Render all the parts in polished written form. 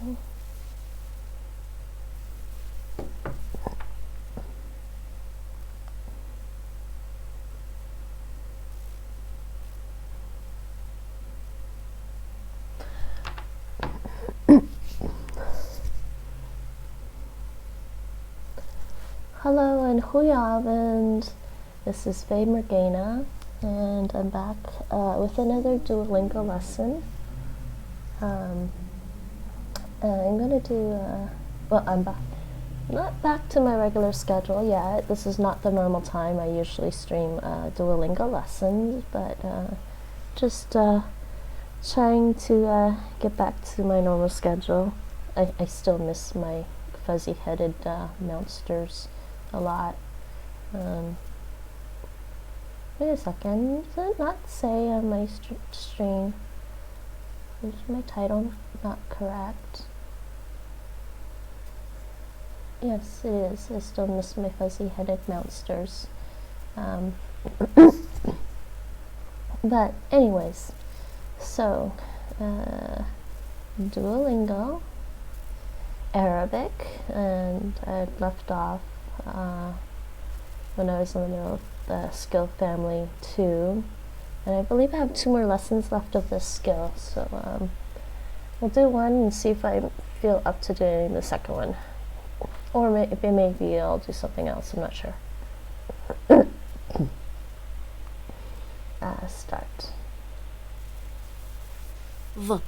Hello and goedenavond. This is Faye Morgana, and I'm back with another Duolingo lesson. I'm gonna do, well, I'm back. Not back to my regular schedule yet. This is not the normal time I usually stream Duolingo lessons, but just trying to get back to my normal schedule. I still miss my fuzzy-headed mounsters a lot. Wait a second, does it not say on my stream? Is my title not correct? Yes, it is. I still miss my fuzzy-headed mounsters. But anyways, so Duolingo, Arabic, and I left off when I was in the middle of the skill family 2, and I believe I have 2 more lessons left of this skill, so we'll do one and see if I feel up to doing the second one, or maybe I'll do something else, I'm not sure. Start. What?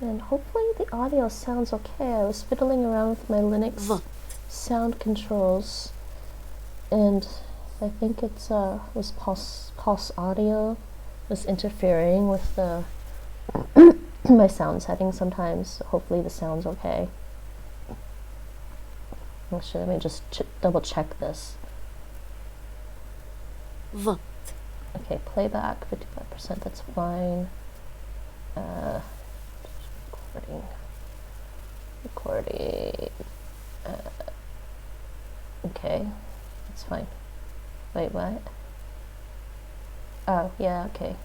And hopefully the audio sounds okay. I was fiddling around with my Linux sound controls, and I think it's was pulse audio was interfering with the my sound settings sometimes. So hopefully the sound's okay. Actually, let me just double check this. What? Okay, playback 55%. That's fine. Recording. Okay, that's fine. Wait, what? Oh, yeah, okay.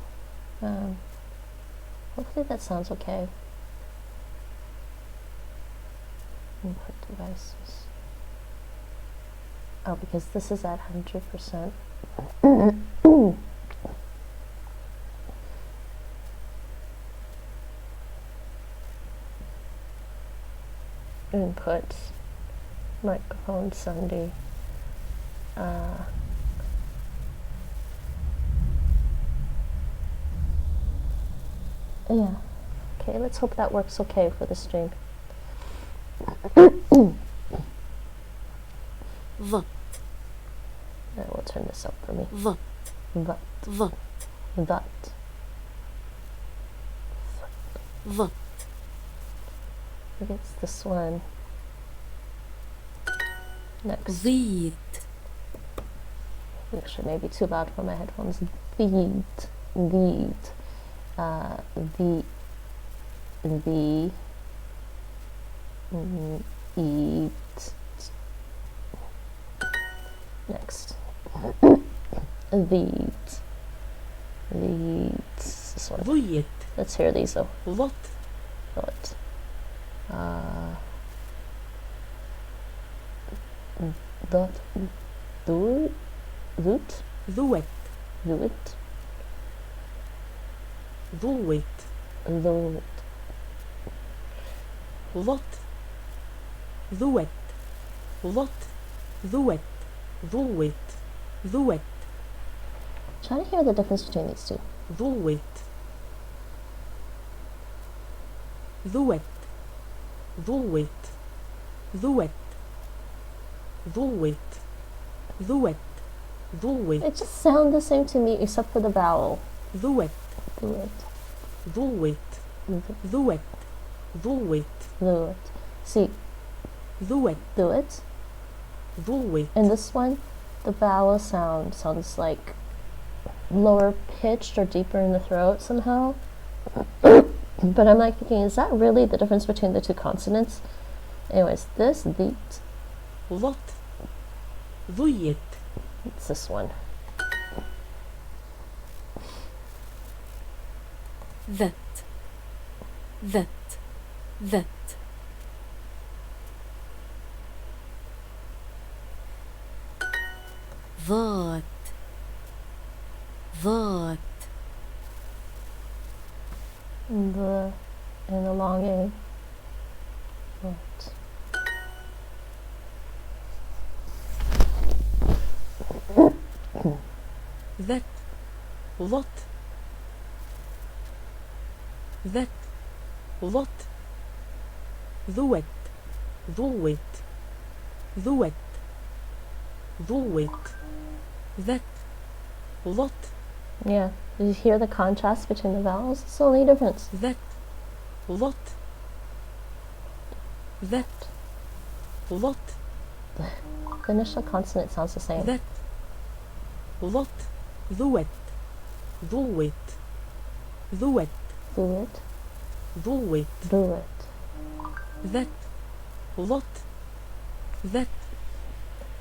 Hopefully that sounds okay. Input devices. Oh, because this is at 100%. Inputs, microphone 70. Yeah. Okay, let's hope that works okay for the stream. What? I will turn this up for me. What? What? What? That. What? I think it's this one. Next. Vid. Actually, maybe too loud for my headphones. Vid. Vid. Eat. Next. Vid. This one. Vid. Let's hear these though. What? What? That. Do it. Do it. Do it. Do it. Do it. What? Do it. What? Do it. Do it. Do it. Trying to hear the difference between these two. Do it. Do it. Do it. Do it. Do it. Do it. Do it. It just sounds the same to me except for the vowel. Do it. Do it. Do it. Do it. Do it. Do it. See. Do it. Do it. Do it. And this one, the vowel sound sounds like lower pitched or deeper in the throat somehow. But I'm like thinking, is that really the difference between the two consonants? Anyways, this, the. What? Do it. It's this one. That. that, that, that, that, The and the long A. What? that, lot, that, lot, ذوت, ذوت, ذوت, ذوت, that, lot, Yeah. Did you hear the contrast between the vowels? It's the only difference. that, lot, that, lot, The initial consonant sounds the same. that, lot, ذوت, ذوت, ذوت, Do it. ذوت, Do it. that, lot, that,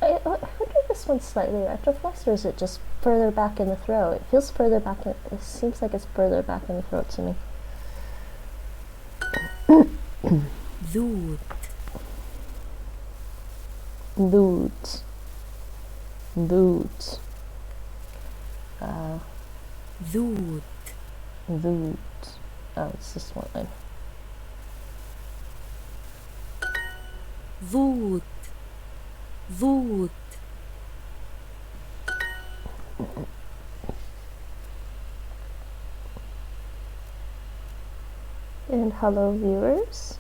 I wonder if this one's slightly retroflexed, or is it just further back in the throat? It feels further back. It seems like it's further back in the throat to me. ذوت, Loot. Loot. ذوت, Loot. Oh, it's this one line. ذوت, ذوت, And hello, viewers.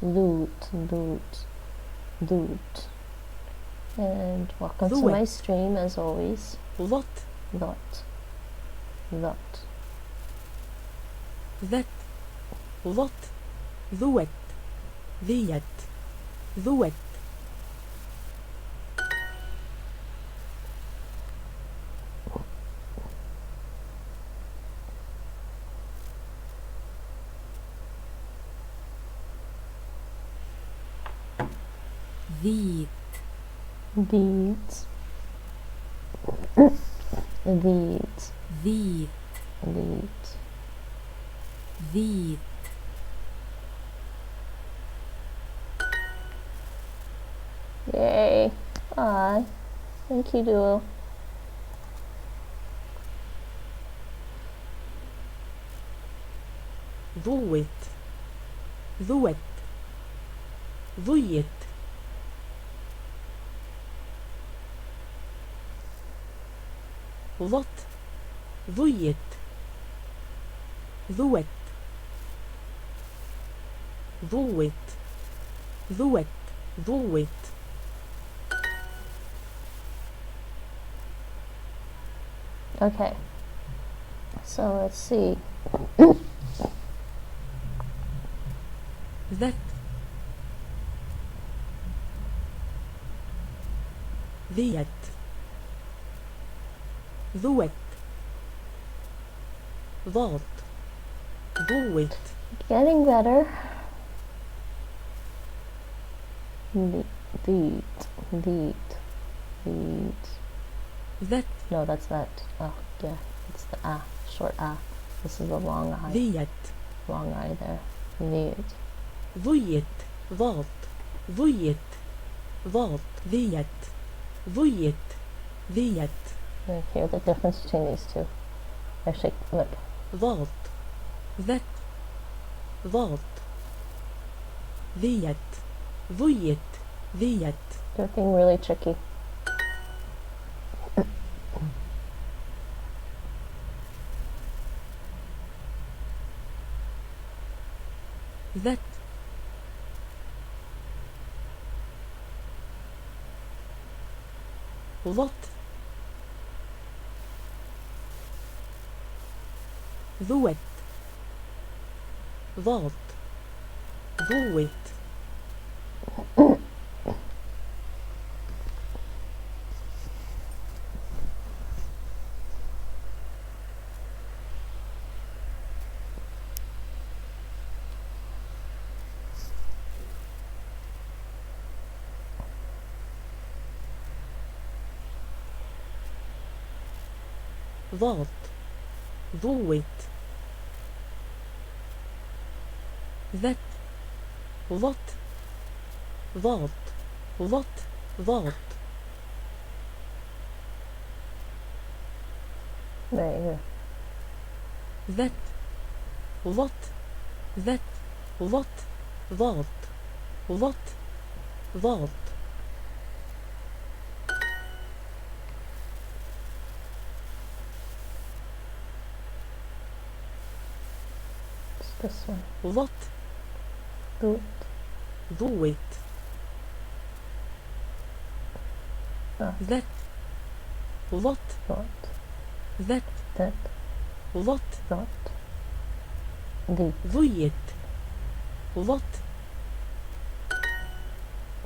Loot, loot, loot. And welcome to Loot. my stream, as always. lot, Lot. Lot. that, lot, ذوت, ذيت, ذوت, ذيت, Deeds. Deeds. ذيت, Deeds. ذيت, Yay. Aye. Thank you, Duo. ذوت، ذوت، ذيت، lot, ذيت، ذوت، ذوت، ذوت، ذوت، Okay. So let's see. that, ذيت، ذوت، ضاد، ضوت، Getting better. Deet. Deet. Deet. that, No, that's that. Oh, yeah. It's the ah. Short ah. This is the long I. ذيت، Long I there. Deet. ضيت، ضاد، ضيت، ضاد، ذيت، ضيت، ذيت، You hear the difference between these two. Actually, look. ضاد، ذت، ضاد، ذيت، ضيت، ذيت، They're being really tricky. ذت، ضت، ذوت، ضاد، ضوت، ضاد، ضوت ذات ضت ضات ضت ضات Right here. ذات ضت ذات ضت ضات ضت ضات It's this one. ضت Boot. ضوت ذات ضت Dot. ذات That. ضت Dot. The. ضيت ضت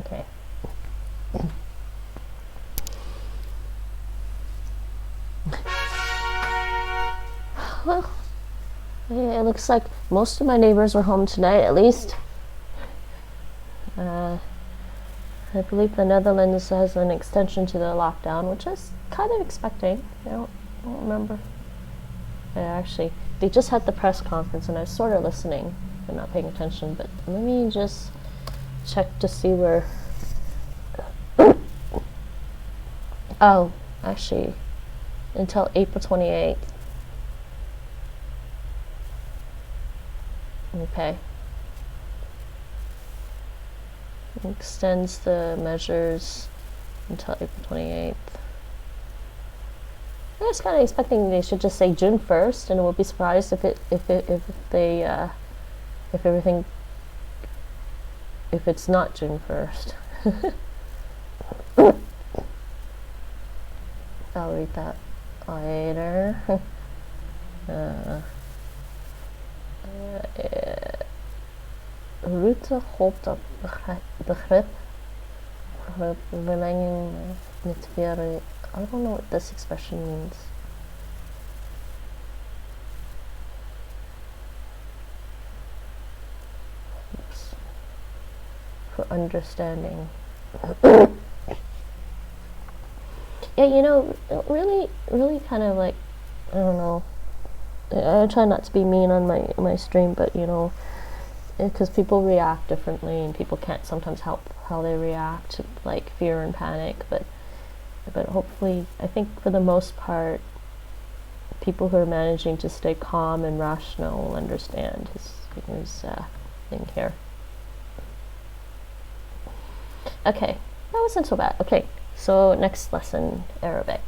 Okay. Well, yeah, it looks like most of my neighbors were home tonight, at least. I believe the Netherlands has an extension to the lockdown, which I was kind of expecting. I don't remember. Actually, they just had the press conference, and I was sort of listening, but not paying attention. But let me just check to see where. Oh, actually, until April 28th. Okay. Extends the measures until April 28th. I was kind of expecting they should just say June 1st, and I would be surprised if it's not June 1st. I'll read that later. Rutte hoopt op begrip verlenging met weer. I don't know what this expression means. Oops. For understanding. Yeah, you know, really kind of like, I don't know. I try not to be mean on my stream, but you know, because people react differently, and people can't sometimes help how they react to like fear and panic. But hopefully, I think for the most part, people who are managing to stay calm and rational will understand his thing here. Okay, that wasn't so bad. Okay, so next lesson, Arabic.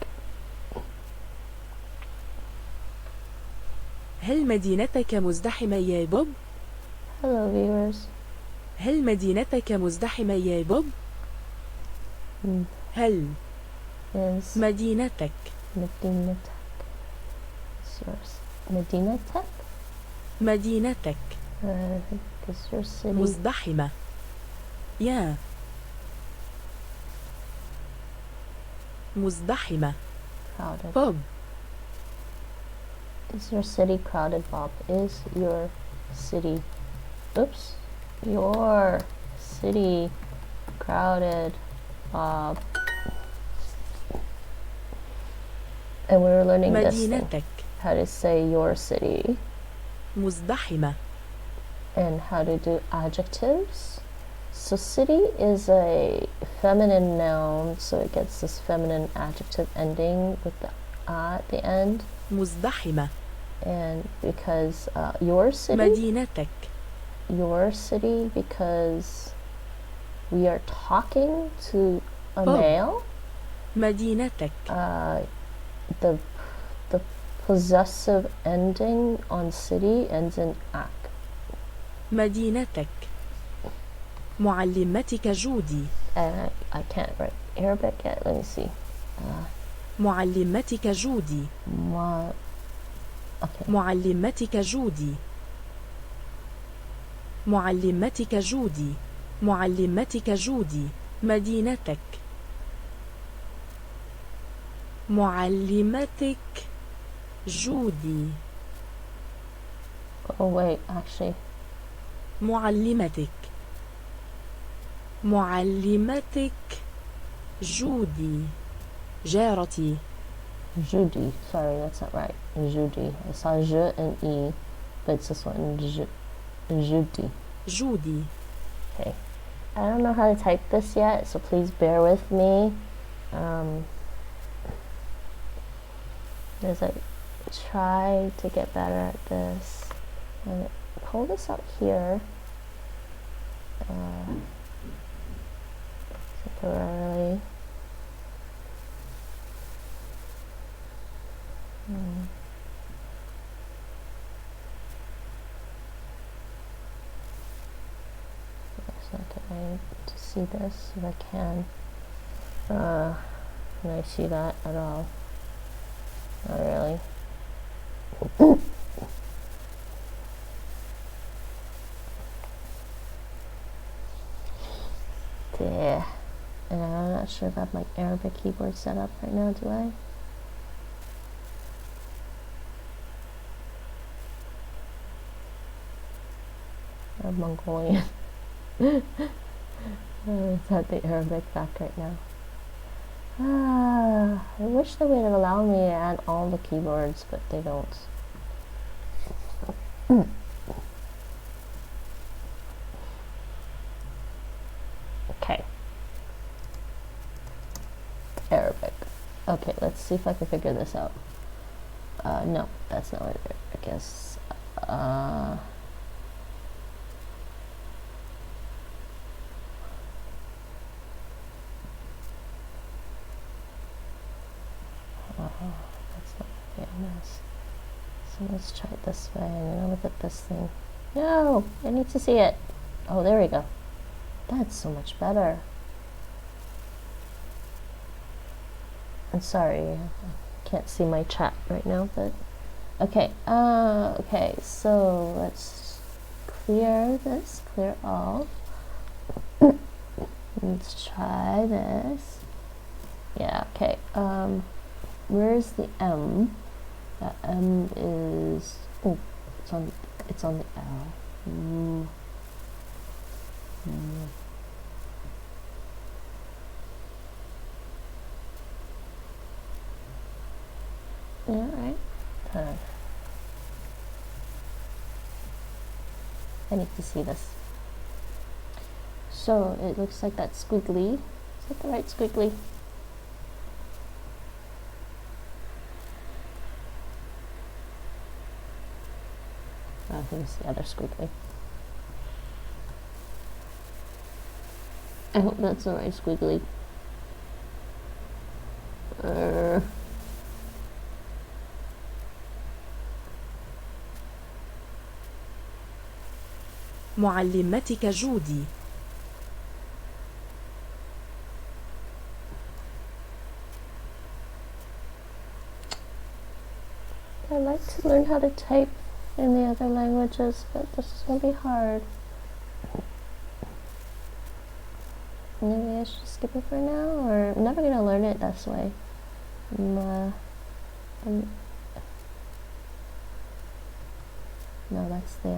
هل مدينتك مزدحمة يا بوب؟ Hello viewers. هل مدينتك مزدحمة يا بوب؟ هل Is مدينتك مدينتك. It's yours. مدينتك? مدينتك Is your city مزدحمة يا مزدحمة crowded? بوب Is your city crowded, Bob? Is your city, oops, your city crowded, Bob? And we were learning this thing, مدينتك how to say your city مزدحمة and how to do adjectives. So city is a feminine noun, so it gets this feminine adjective ending with the at the end. مزدحمة And because your city, مدينتك your city, because we are talking to a male, مدينتك the possessive ending on city ends in ak. مدينتك معلمتك جودي And I can't write Arabic yet. Let me see. معلمتك جودي Okay. معلمتك جودي معلمتك جودي معلمتك جودي مدينتك معلمتك جودي Oh wait, actually, معلمتك معلمتك جودي جارتي Jeudi. Sorry, that's not right. Jeudi. I saw je and e, but it's this one. Jeudi. جودي. Okay. I don't know how to type this yet, so please bear with me. As I try to get better at this. And pull this up here. Temporarily. It's not getting to see this if I can. Can I see that at all? Not really. There. And I'm not sure if I have my Arabic keyboard set up right now, do I? Or Mongolian. It's not the Arabic back right now. I wish they would have allowed me to add all the keyboards, but they don't. Okay. Arabic. Okay, let's see if I can figure this out. No, that's not what I guess. That's not fairness. So let's try it this way, and then I'll look at this thing. No, I need to see it. Oh, there we go. That's so much better. I'm sorry, I can't see my chat right now, but okay. Okay, so let's clear this, clear all. Let's try this. Yeah, okay. Where's the M? The M is, oh, it's on the L. Yeah, right. I need to see this. So it looks like that's squiggly. Is that the right squiggly? I think it's the other squiggly. I hope that's the right squiggly. معلمتك جودي. I like to learn how to type in the other languages, but this is going to be hard. Maybe I should skip it for now, or I'm never going to learn it this way. No, that's the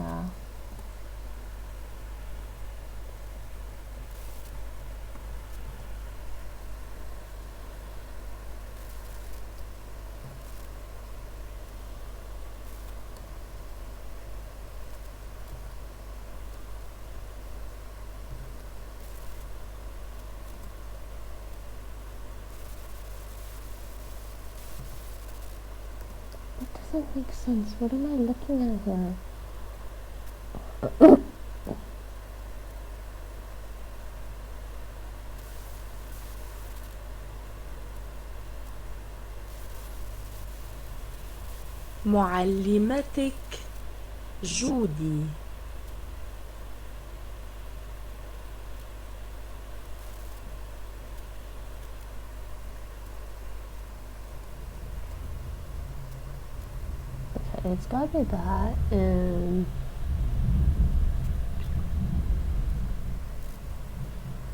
doesn't make sense. What am I looking at here? معلمتك جودي. Okay, it's gotta be that, and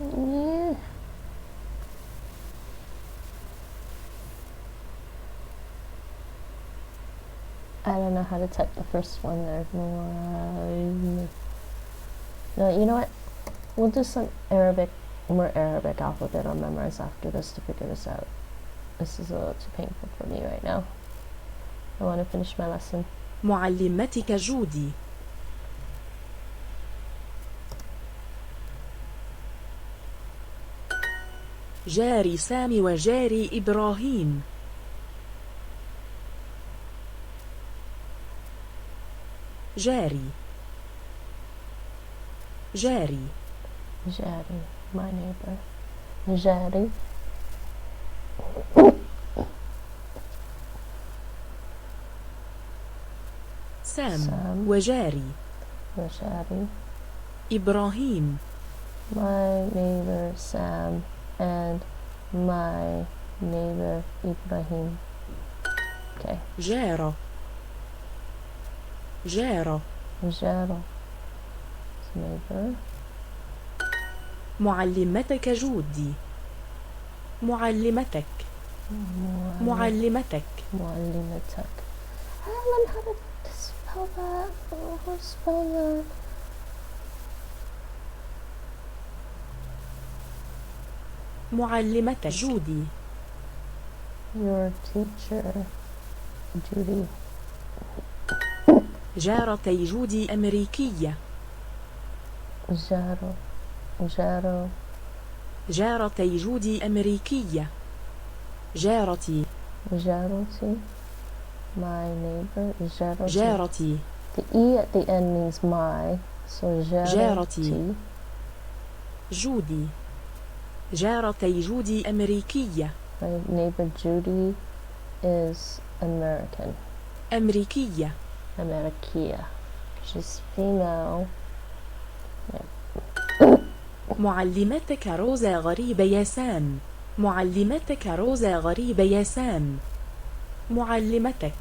yeah. I don't know how to type the first one there. No, you know what? We'll do some Arabic, more Arabic alphabet on Memrise after this to figure this out. This is a little too painful for me right now. I want to finish my lesson. معلمتك جودي. جاري سامي وجاري إبراهيم. جاري جاري Jari, my neighbor. Jari. سام وجاري. Jari. إبراهيم. My neighbor Sam and my neighbor Ibrahim. Okay. جارة جارة. Jaro. Neighbor. معلمتك جودي. معلمتك معلمتك. معلمتك. I don't know how to spell that. How to spell that? معلمتك جودي. Your teacher, Judy. جارتي جودي أمريكية. Jaro. Jaro. جارتي جودي أمريكية. جارتي. Jaroti. My neighbor. Jaroti. جارتي. The E at the end means my. So جارتي. Jaroti. جودي. جارتي جودي أمريكية. My neighbor Judy is American. أمريكية. Amerikia. She's female. معلمتك روزا غريبة يا سام. معلمتك روزا غريبة يا سام. معلمتك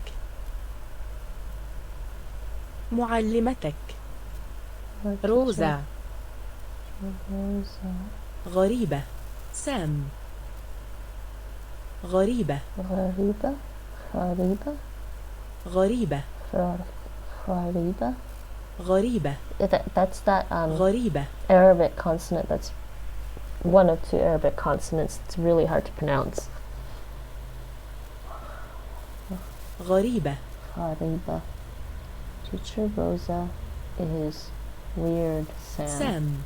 معلمتك روزا غريبة. سام غريبة. غريبة. غريبة. غريبة. غريبة. غريبة. That's that غريبة. Arabic consonant. That's one of two Arabic consonants. It's really hard to pronounce. غريبة. غريبة. Teacher Rosa is weird Sam. سام.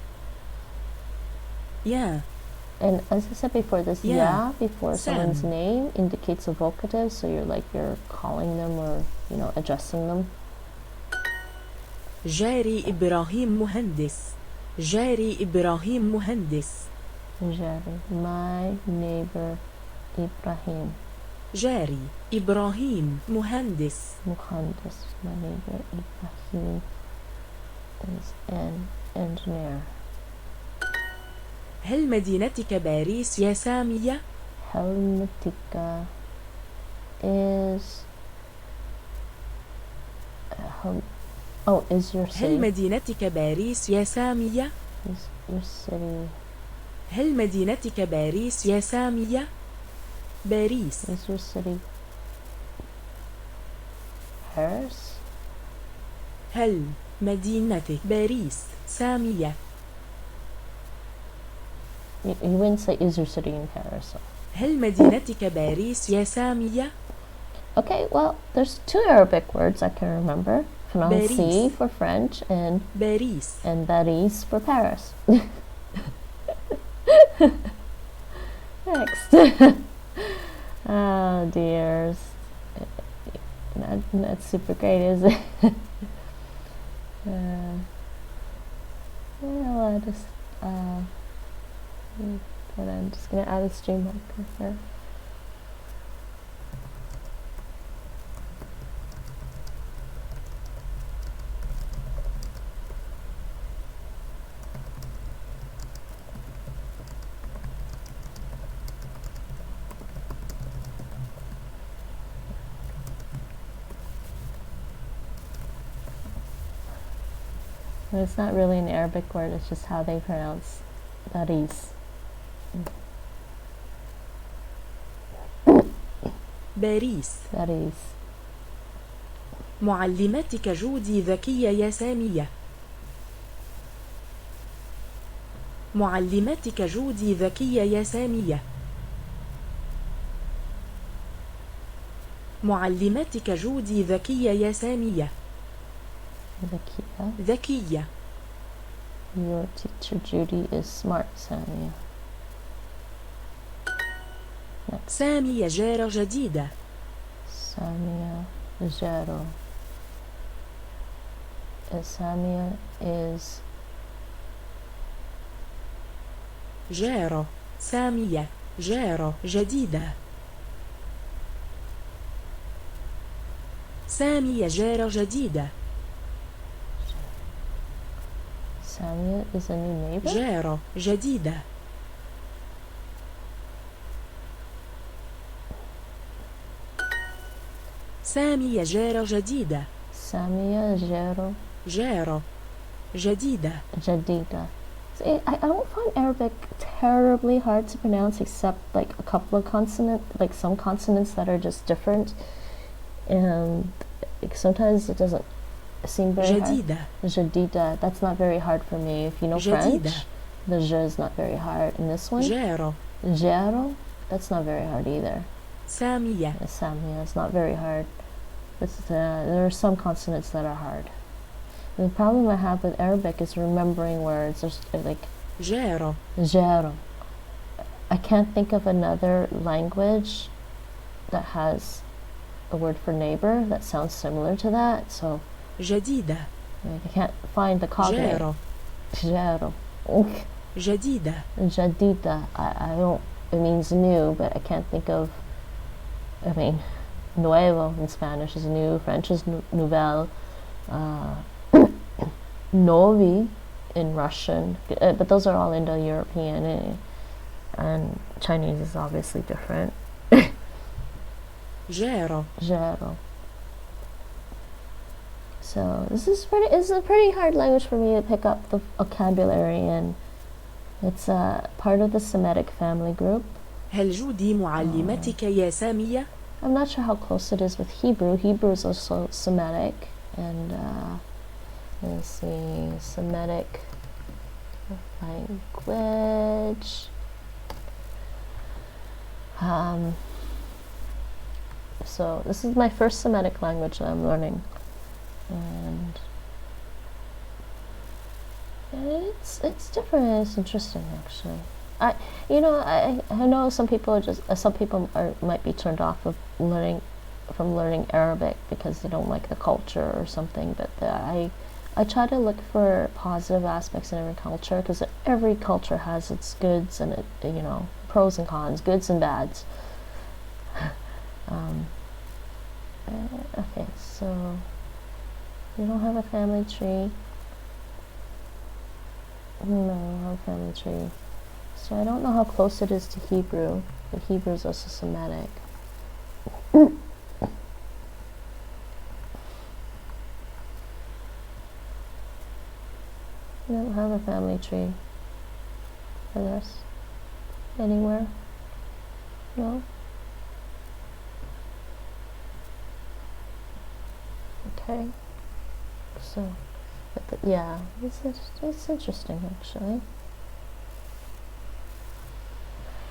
Yeah. And as I said before, this Yeah. before Sam. someone's name indicates a vocative, so you're calling them or addressing them. جاري إبراهيم مهندس. جاري إبراهيم مهندس. Jari. My neighbor Ibrahim. جاري إبراهيم مهندس. Muhandis. My neighbor Ibrahim is an engineer. هل مدينتك باريس يا سامية؟ Helmetica is is your city. هل مدينتك باريس يا سامية؟ Is your city. هل مدينتك باريس يا سامية؟ باريس. Is your city Paris? هل مدينتك باريس سامية؟ You wouldn't say is your city in Paris. هل مدينتك باريس يا سامية؟ Okay, well, there's two Arabic words I can remember. Franci Paris. for French and باريس. Paris for Paris. Next. Oh dears. Not super great, is it? Well, but I'm just gonna add a stream marker here. But it's not really an Arabic word, it's just how they pronounce Paris. باريس. Paris. معلمتك جودي ذكية يا سامية. معلمتك جودي ذكية يا سامية. معلمتك جودي ذكية يا سامية. ذكية. ذكية. Your teacher Judy is smart, Samia. Next. سامية جارة جديدة. Samia Jaro. Samia is جارة. سامية جارة جديدة. سامية جارة جديدة. Samia is a new neighbor. جارة جديدة. سامية جارة جديدة. Samia Jaro جارة جديدة. Jadida. See, I don't find Arabic terribly hard to pronounce except like a couple of like some consonants that are just different, and sometimes it doesn't seem very جديدة. hard. Jadida, that's not very hard for me. If you know جديدة. French, the j is not very hard. And this one, جارة. Jaro, that's not very hard either. سامية. Samia, it's not very hard. There are some consonants that are hard. The problem I have with Arabic is remembering words. There's like جارة. Jaro. I can't think of another language that has a word for neighbor that sounds similar to that. So جديدة. like, I can't find the cognate. جارة. Jaro. جديدة. Jadida. I don't. It means new, but I can't think of. I mean, nuevo in Spanish is new. French is nouvelle. Novi in Russian, but those are all Indo-European, and Chinese is obviously different. جارة. Jaro. So this is a pretty hard language for me to pick up the vocabulary in. It's a part of the Semitic family group. هل جودي معلمتك يا سامية؟ I'm not sure how close it is with Hebrew. Hebrew is also Semitic, and let's see, Semitic language. So this is my first Semitic language that I'm learning, and it's different. It's interesting, actually. I know some people might be turned off of learning Arabic because they don't like the culture or something, but I try to look for positive aspects in every culture, because every culture has its goods and pros and cons, goods and bads. Okay, so you don't have a family tree. No, I don't have a family tree. So I don't know how close it is to Hebrew, but Hebrew is also Semitic. You don't have a family tree for this anywhere? No? Okay. So, yeah, it's interesting, actually.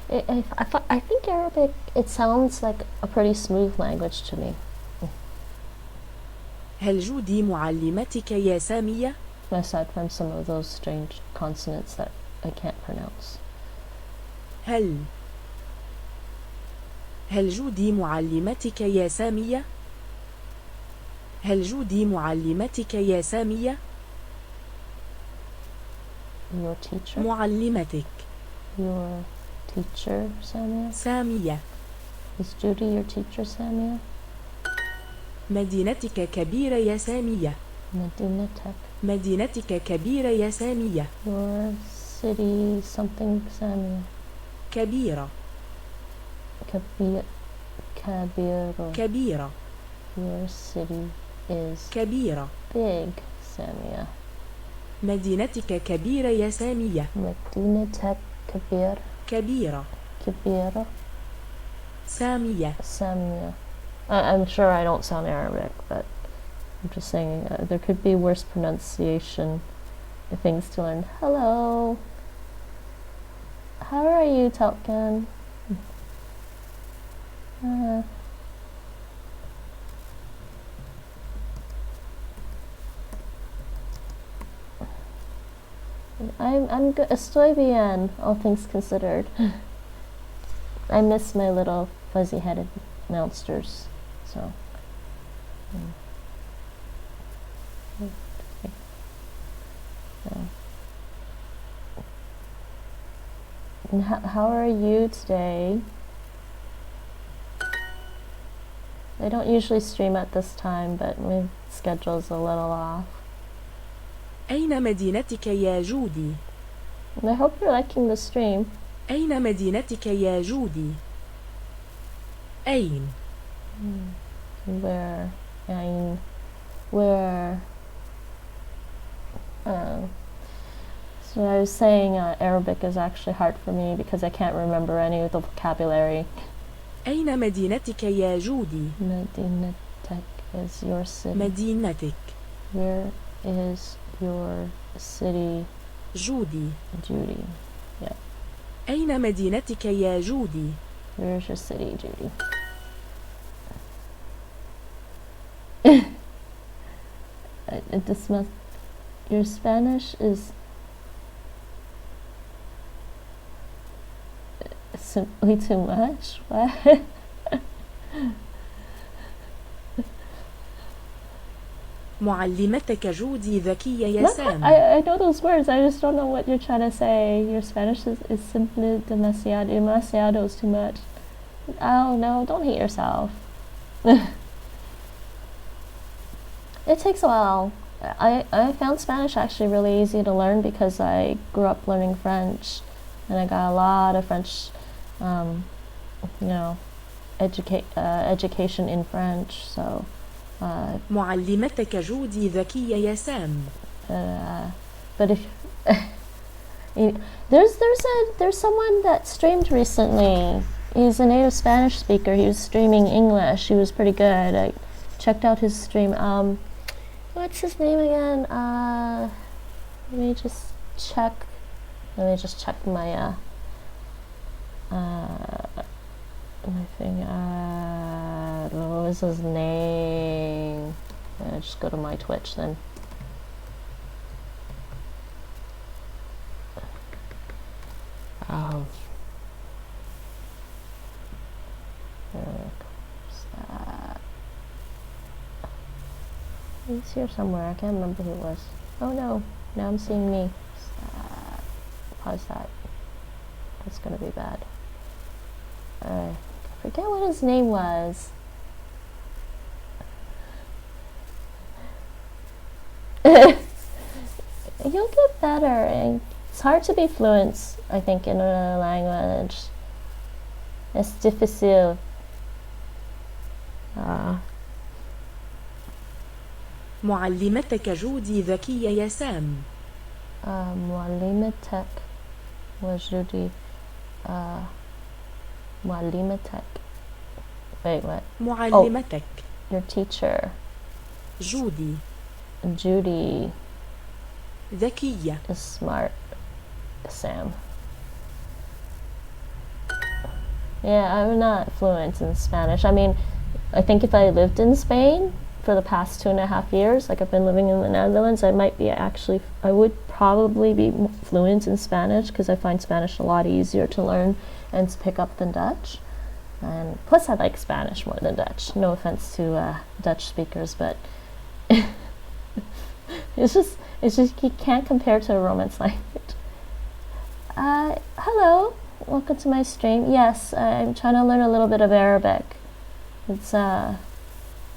I think Arabic, it sounds like a pretty smooth language to me. هل جودي معلمتك يا سامية؟ Aside from some of those strange consonants that I can't pronounce. هل جودي معلمتك يا سامية؟ هل جودي معلمتك يا سامية؟ Your teacher? معلمتك. Your teacher, Samia? سامية. Is Judy your teacher, Samia? مدينتك كبيرة يا سامية. مدينتك كبيرة يا سامية. Your city something, Samia. كبيرة. كبيرة. كبيرة. Your city is كبيرة. big, Samia. مدينتك كبيرة يا سامية. مدينتك كبيرة. كبيرة. كبيرة. سامية. Samia. I'm sure I don't sound Arabic, but I'm just saying there could be worse pronunciation things to learn. Hello. How are you, Talkan? I'm good. Estoy bien, all things considered. I miss my little fuzzy-headed monsters, so. And how are you today? I don't usually stream at this time, but my schedule's a little off. أين مدينتك يا جودي؟ And I hope you're liking the stream. أين مدينتك يا جودي؟ أين؟ Where? Where? So I was saying Arabic is actually hard for me because I can't remember any of the vocabulary. أين مدينتك يا جودي؟ مدينتك is your city. مدينتك. Where is your city? جودي. Judy. Yeah. أين مدينتك يا جودي؟ Where is your city, Judy? Your Spanish is simply too much. What? معلمتك جودي ذكية يا سام. I know those words. I just don't know what you're trying to say. Your Spanish is simply demasiado. Demasiado is too much. Oh no! Don't hate yourself. It takes a while. I found Spanish actually really easy to learn because I grew up learning French, and I got a lot of French, education in French. So. معلمتك جودي ذكية يا سام. But if there's someone that streamed recently. He's a native Spanish speaker. He was streaming English. He was pretty good. I checked out his stream. What's his name again? Let me just check my thing. What was his name? Just go to my Twitch then. He's here somewhere. I can't remember who it was. Oh no! Now I'm seeing me. Pause that. That's gonna be bad. I forget what his name was. You'll get better. It's hard to be fluent, I think, in a language. Es difícil. معلمتك جودي ذكية يا سام. معلمتك وجودي. معلمتك. Wait, what? معلمتك. Oh, your teacher. جودي. Judy. ذكية. Is smart. Sam. Yeah, I'm not fluent in Spanish. I mean, I think if I lived in Spain for the past 2.5 years, like I've been living in the Netherlands, I would probably be fluent in Spanish because I find Spanish a lot easier to learn and to pick up than Dutch. And plus I like Spanish more than Dutch. No offense to Dutch speakers, but it's just you can't compare to a Romance language. Hello, welcome to my stream. Yes, I'm trying to learn a little bit of Arabic. It's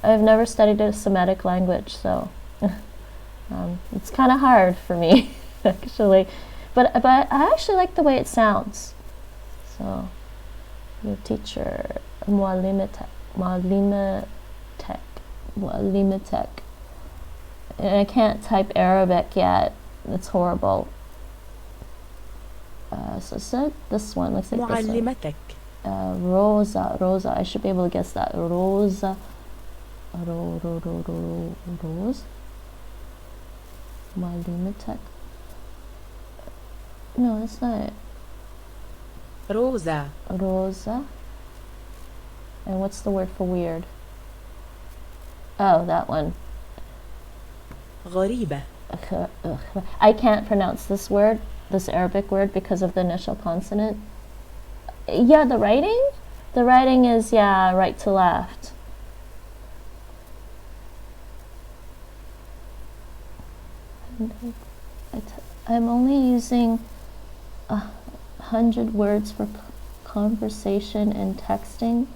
I've never studied a Semitic language, so it's kind of hard for me actually. But I actually like the way it sounds. So your teacher, معلمتك. And I can't type Arabic yet. It's horrible. So this one looks like معلمتك. this one. Rosa. I should be able to guess that. Rosa. Rose. معلمتك. No, that's not it. Rosa. And what's the word for weird? Oh, that one. غريبة. I can't pronounce this word, this Arabic word, because of the initial consonant. Yeah, the writing? The writing is, yeah, right to left. I'm only using 100 words for conversation and texting.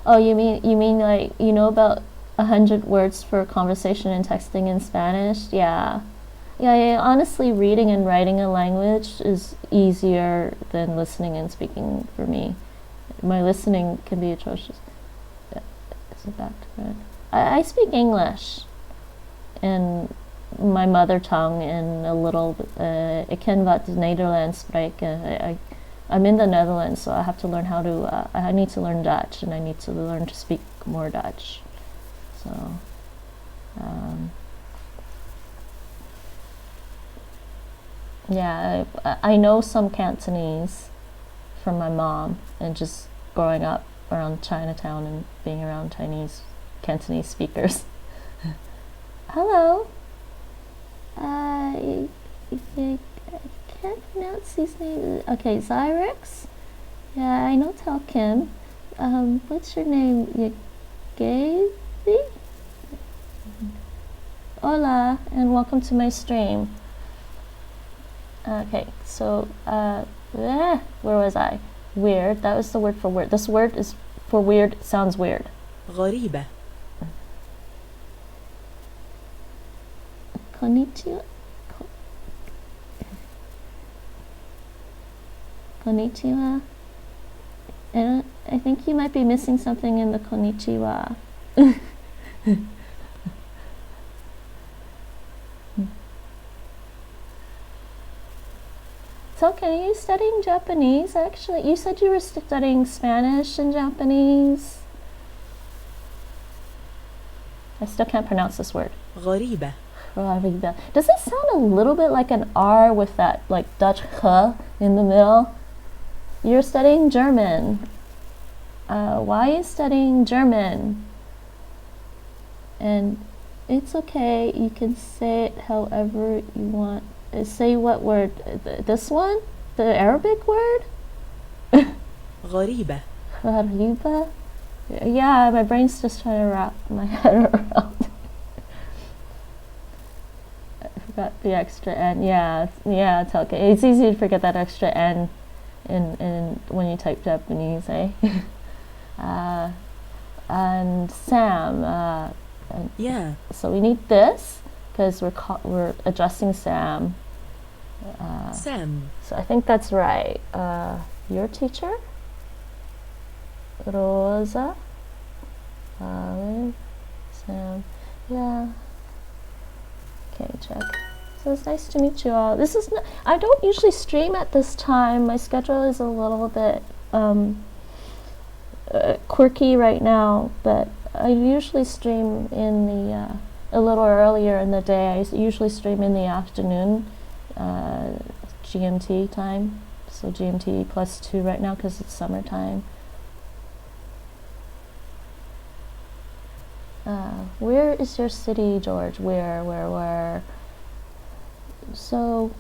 Oh, you mean like, you know about 100 words for conversation and texting in Spanish? Yeah. Yeah, honestly, reading and writing a language is easier than listening and speaking for me. My listening can be atrocious. Is it back to red? I speak English and my mother tongue and a little. Ik ken wat Nederlands spreken. I'm in the Netherlands, so I have to learn how to. I need to learn Dutch, and I need to learn to speak more Dutch. So. Yeah, I know some Cantonese from my mom, and just growing up around Chinatown and being around Cantonese speakers. Hello. I can't pronounce these names. Okay, Zyrex. Yeah, I know Tell Kim. What's your name? Yagazi? Hola, and welcome to my stream. Okay, so, where was I? Weird, that was the word for weird. This word is for weird, sounds weird. غريبة. Konnichiwa? Konnichiwa? I think you might be missing something in the konnichiwa. So, are you studying Japanese, actually? You said you were studying Spanish and Japanese. I still can't pronounce this word. غريبة. Does it sound a little bit like an R with that like Dutch h in the middle? You're studying German. Why are you studying German? And it's okay, you can say it however you want. Say what word? This one? The Arabic word? غريبة. غريبة? Yeah, my brain's just trying to wrap my head around. I forgot the extra N. Yeah, it's okay. It's easy to forget that extra N in when you type Japanese, eh? And Sam. Yeah. So we need this because we're addressing Sam. Sam. So I think that's right. Your teacher? Rosa? Olive? Sam? Yeah. Okay, check. So it's nice to meet you all. This is I don't usually stream at this time. My schedule is a little bit quirky right now, but I usually stream in the a little earlier in the day. I usually stream in the afternoon, GMT time. So GMT +2 right now because it's summertime. Where is your city, George? Where? So,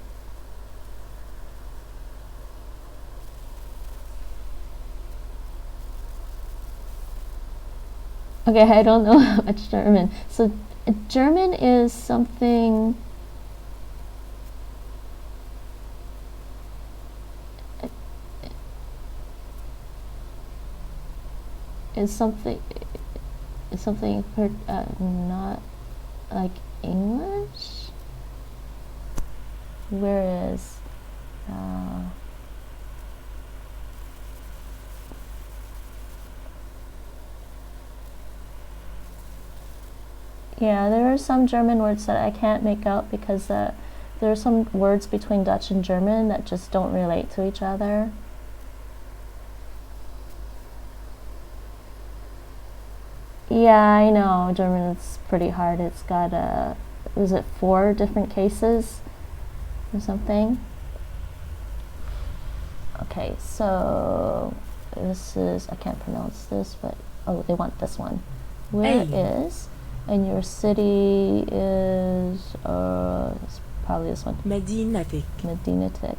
okay, I don't know much German. So, German is something. Is something not like English, whereas yeah, there are some German words that I can't make out because there are some words between Dutch and German that just don't relate to each other. Yeah, I know. German is pretty hard. It's got is it 4 different cases or something? Okay, so this is, I can't pronounce this, but oh, they want this one. Where is And your city is it's probably this one. مدينتك. Medinatek.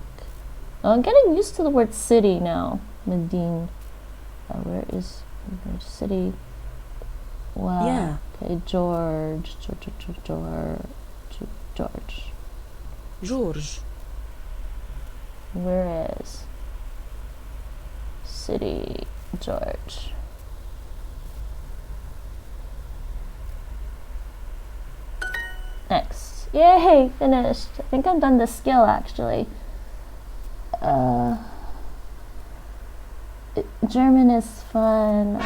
Oh, I'm getting used to the word city now. Medine. Where is city? Wow. Yeah. Okay, George. George. Where is city George? Next. Yay, finished. I think I'm done this skill actually. German is fun.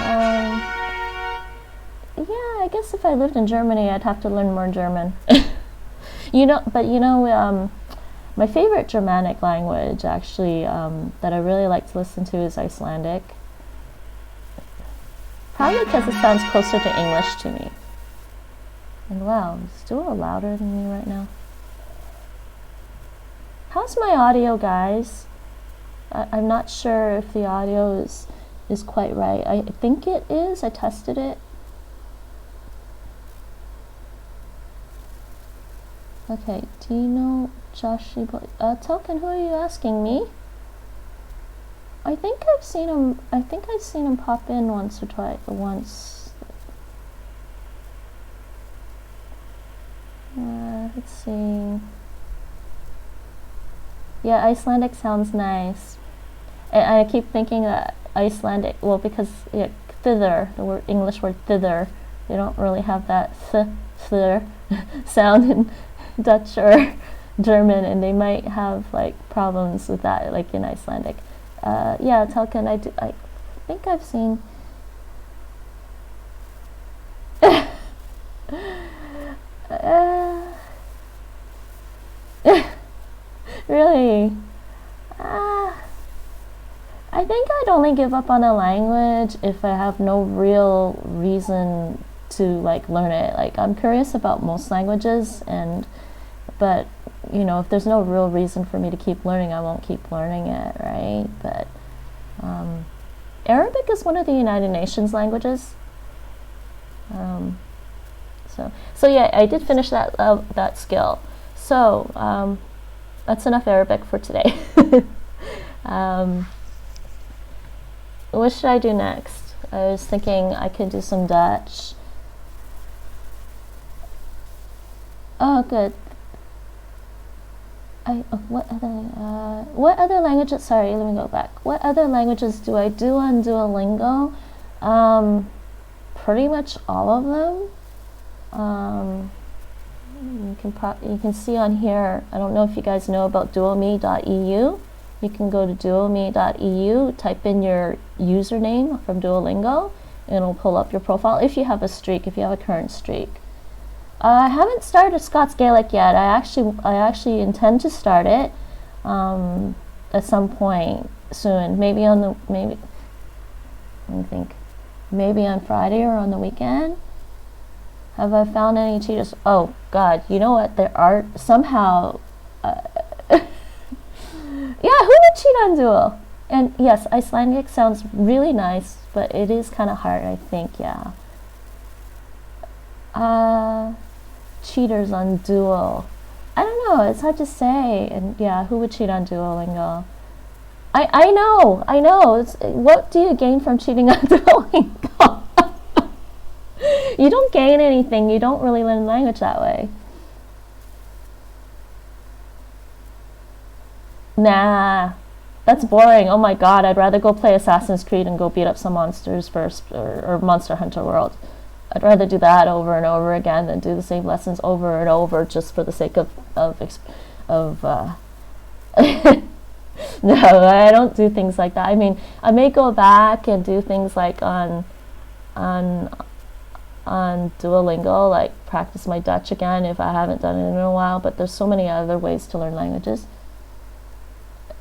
Yeah, I guess if I lived in Germany, I'd have to learn more German. My favorite Germanic language, actually, that I really like to listen to is Icelandic. Probably because it sounds closer to English to me. And wow, is Duo louder than me right now? How's my audio, guys? I'm not sure if the audio is quite right. I think it is. I tested it. Okay, do you know Joshi Boy? Token, who are you asking me? I think I've seen him pop in once or twice. Let's see. Yeah, Icelandic sounds nice. And I keep thinking that Icelandic, well, because thither, the English word thither, they don't really have that thither sound in Dutch or German, and they might have like problems with that, like in Icelandic. Yeah, Telkin, I think I've seen. Really? I think I'd only give up on a language if I have no real reason to like learn it. Like, I'm curious about most languages, but you know, if there's no real reason for me to keep learning, I won't keep learning it, right? But Arabic is one of the United Nations languages. So yeah, I did finish that skill. So that's enough Arabic for today. What should I do next? I was thinking I could do some Dutch. Oh, good. What other languages? Sorry, let me go back. What other languages do I do on Duolingo? Pretty much all of them. You can see on here. I don't know if you guys know about duome.eu. You can go to duome.eu, type in your username from Duolingo, and it'll pull up your profile if you have a streak, if you have a current streak. I haven't started Scots Gaelic yet. I actually intend to start it at some point soon. Maybe let me think. Maybe on Friday or on the weekend. Have I found any cheaters? Oh God, you know what? There are somehow. Yeah, who would cheat on Duo? And yes, Icelandic sounds really nice, but it is kind of hard, I think. Yeah. Cheaters on Duo. I don't know. It's hard to say. And yeah, who would cheat on Duolingo? I know. What do you gain from cheating on Duolingo? You don't gain anything. You don't really learn language that way. Nah, that's boring. Oh my God, I'd rather go play Assassin's Creed and go beat up some monsters first, or Monster Hunter World. I'd rather do that over and over again than do the same lessons over and over just for the sake of No, I don't do things like that. I mean, I may go back and do things like on Duolingo, like practice my Dutch again if I haven't done it in a while, but there's so many other ways to learn languages.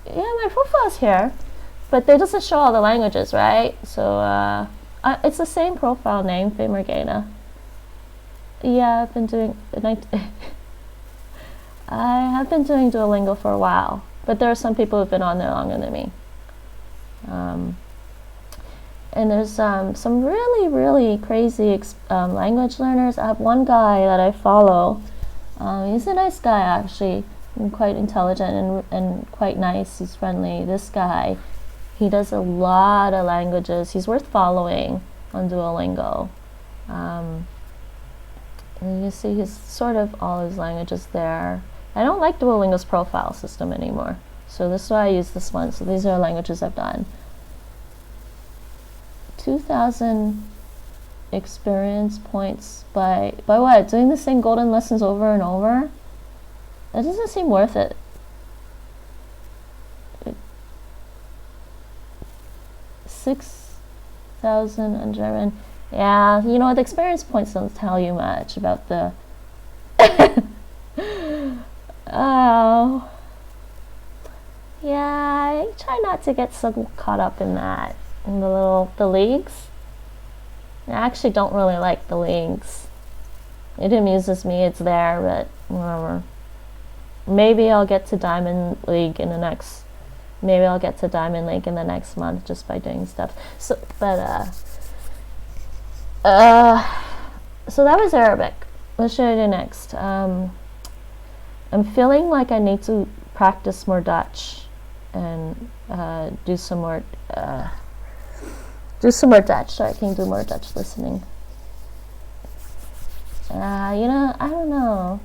Yeah, my profile's here, but it doesn't show all the languages, right? So it's the same profile name, Famergana. Yeah, I've been doing I have been doing Duolingo for a while, but there are some people who've been on there longer than me. And there's some really, really crazy language learners. I have one guy that I follow. He's a nice guy, actually, and quite intelligent and quite nice. He's friendly. This guy, he does a lot of languages. He's worth following on Duolingo. And you see his sort of all his languages there. I don't like Duolingo's profile system anymore, so this is why I use this one. So these are languages I've done. 2,000 experience points by what? Doing the same golden lessons over and over? That doesn't seem worth it. 6,000 on German. Yeah, you know, the experience points don't tell you much about the... Oh. Yeah, I try not to get so caught up in that. In the leagues. I actually don't really like the leagues. It amuses me, it's there, but whatever. Maybe I'll get to Diamond League in the next... Maybe I'll get to Diamond League in the next month just by doing stuff. So, but, so that was Arabic. What should I do next? I'm feeling like I need to practice more Dutch and do some more Dutch so I can do more Dutch listening. You know, I don't know.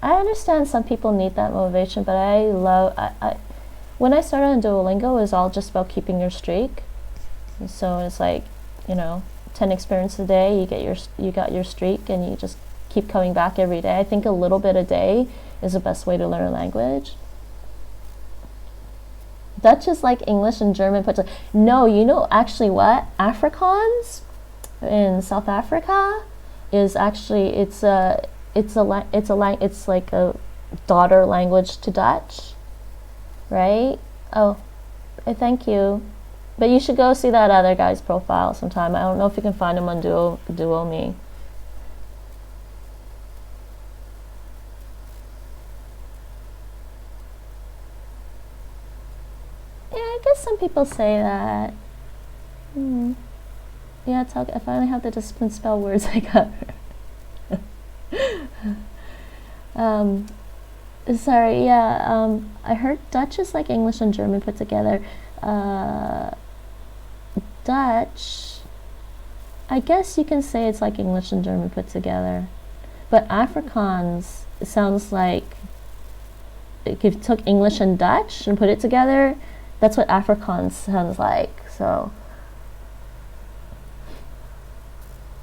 I understand some people need that motivation, but when I started on Duolingo, it was all just about keeping your streak. And so it's like, you know, 10 experience a day, you got your streak, and you just keep coming back every day. I think a little bit a day is the best way to learn a language. Dutch is like English and German put together. No, you know, actually what? Afrikaans in South Africa is actually, it's like a daughter language to Dutch, right? Oh, thank you. But you should go see that other guy's profile sometime. I don't know if you can find him on Duomi. Yeah, I guess some people say that. Yeah, I finally have the discipline spell words I got. Sorry, yeah, I heard Dutch is like English and German put together. Dutch, I guess you can say it's like English and German put together. But Afrikaans sounds like, if you took English and Dutch and put it together, that's what Afrikaans sounds like, so.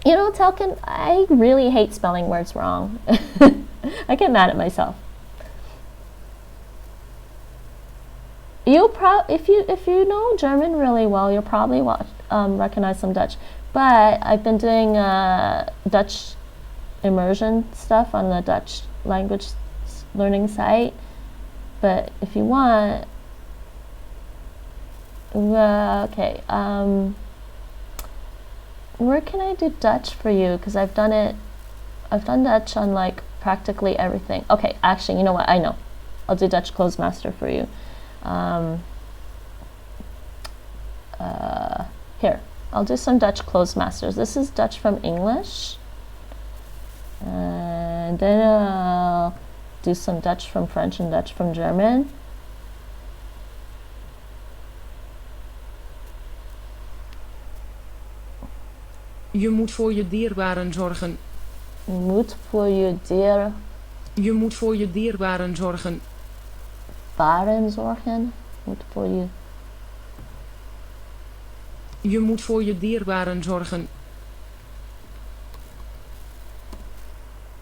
You know, Telkin, I really hate spelling words wrong. I get mad at myself. If you know German really well, you'll probably recognize some Dutch. But I've been doing Dutch immersion stuff on the Dutch language learning site. But if you want, okay. Where can I do Dutch for you? Because I've done Dutch on like practically everything. Okay, actually, you know what? I know. I'll do Dutch Clozemaster for you. Here, I'll do some Dutch Clozemasters. This is Dutch from English. And then I'll do some Dutch from French and Dutch from German. Je moet voor je dierbaren zorgen. Je moet voor je Je moet voor je dierbaren zorgen. Baren zorgen. Moet voor je. Je moet voor je dierbaren zorgen.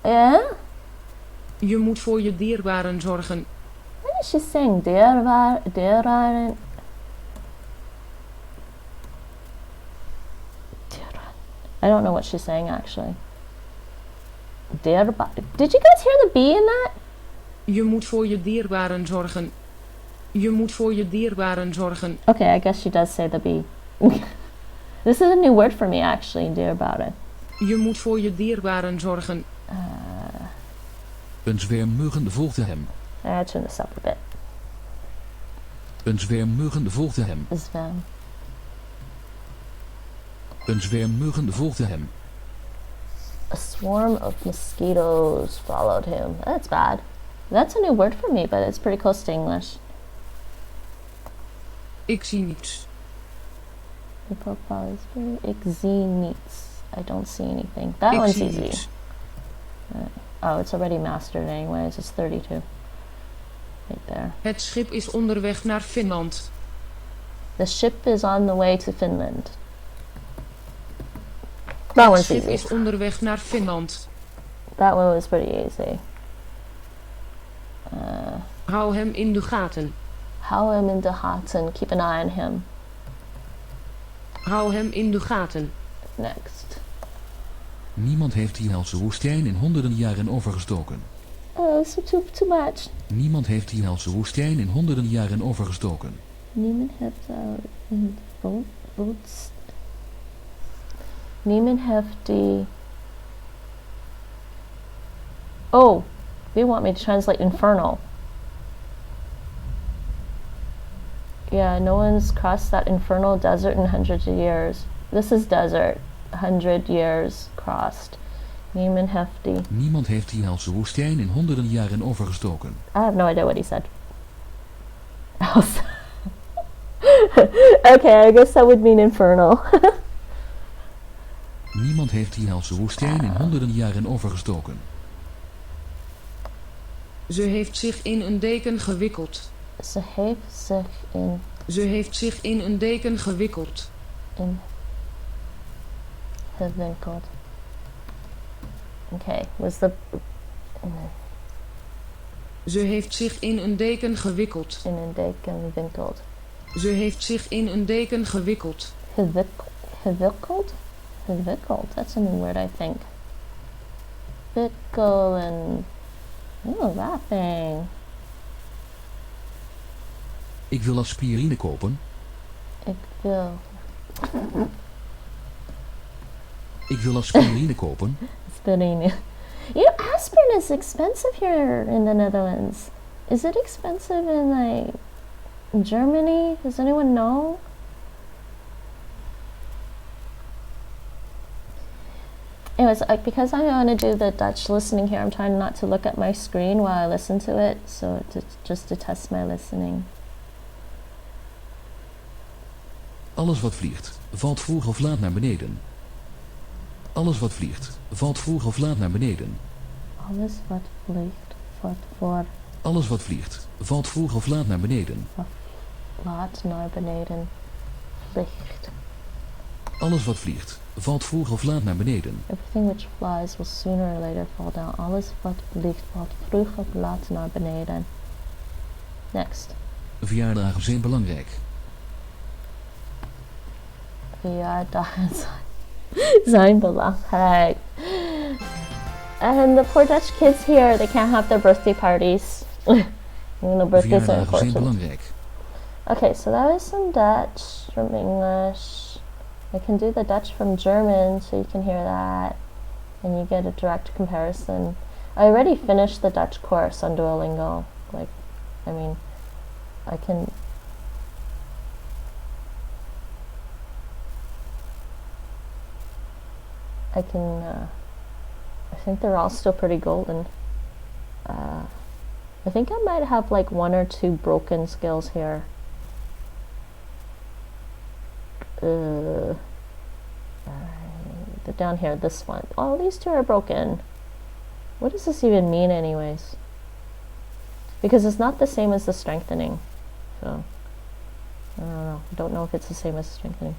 Yeah? Je moet voor je dierbaren zorgen. What is she saying? Dierbaren. I don't know what she's saying actually. Did you guys hear the B in that? Je moet voor je dierbaren zorgen. Je moet voor je dierbaren zorgen. Okay, I guess she does say the B. This is a new word for me actually, dierbaren. Je moet voor je dierbaren zorgen. Een zwermmuggen volgde hem. I turn this up a bit. Een zwermmuggen volgde hem. Zwerm. Een zwerm muggen volgde hem. A swarm of mosquitoes followed him. That's bad. That's a new word for me, but it's pretty close to English. Ik zie niets. The profile is very exenites. I don't see anything. That Ik one's zie easy. niets. Oh, it's already mastered anyways. It's 32. Right there. Het schip is onderweg naar Finland. The ship is on the way to Finland. That Het one's schip easy. is onderweg naar Finland. That one was pretty easy. Hou hem in de gaten. Hou him in the gaten. Keep an eye on him. Hou hem in de gaten. Next. Niemand heeft die helse woestijn in honderden jaren overgestoken. Oh, so too much. Niemand heeft die helse woestijn in honderden jaren overgestoken. Niemand heeft boots. Niemand heeft die. Oh, they want me to translate infernal. Yeah, no one's crossed that infernal desert in hundreds of years. This is desert. 100 years crossed. Niemand heeft die. Niemand heeft die helse woestijn in honderden jaren overgestoken. I have no idea what he said. Okay, I guess that would mean infernal. Niemand heeft die helse woestijn in honderden jaren overgestoken. Ze heeft zich in een deken gewikkeld. Ze heeft zich in Ze heeft zich in een deken gewikkeld. gewikkeld. Okay, was the Ze heeft zich in een deken gewikkeld. in een deken gewikkeld. Ze heeft zich in een deken gewikkeld. Gewikkeld? Gewikkeld. That's a new word, I think. Wikkel and laughing. Ik wil aspirine kopen. Ik wil. Ik wil aspirine kopen. Aspirine. You know, aspirin is expensive here in the Netherlands. Is it expensive in like Germany? Does anyone know? Anyways, because I want to do the Dutch listening here, I'm trying not to look at my screen while I listen to it, so just to test my listening. Alles wat vliegt, valt vroeg of laat naar beneden. Alles wat vliegt, valt vroeg of laat naar beneden. Alles wat vliegt, valt voor Alles wat vliegt, valt vroeg of laat naar beneden. laat naar beneden. Vliegt. Alles wat vliegt, valt vroeg of laat naar beneden. Everything which flies will sooner or later fall down. Alles wat vliegt, valt vroeg of laat naar beneden. Next. Verjaardagen zijn belangrijk. Verjaardagen zijn belangrijk. And the poor Dutch kids here, they can't have their birthday parties. Even though birthdays are Verjaardagen zijn important. belangrijk. Okay, so that was some Dutch from English. I can do the Dutch from German, so you can hear that. And you get a direct comparison. I already finished the Dutch course on Duolingo. Like, I mean, I can... I think they're all still pretty golden. I think I might have like 1 or 2 broken skills here. Down here, this one. Oh, these 2 are broken. What does this even mean anyways? Because it's not the same as the strengthening. So, I don't know. I don't know if it's the same as strengthening.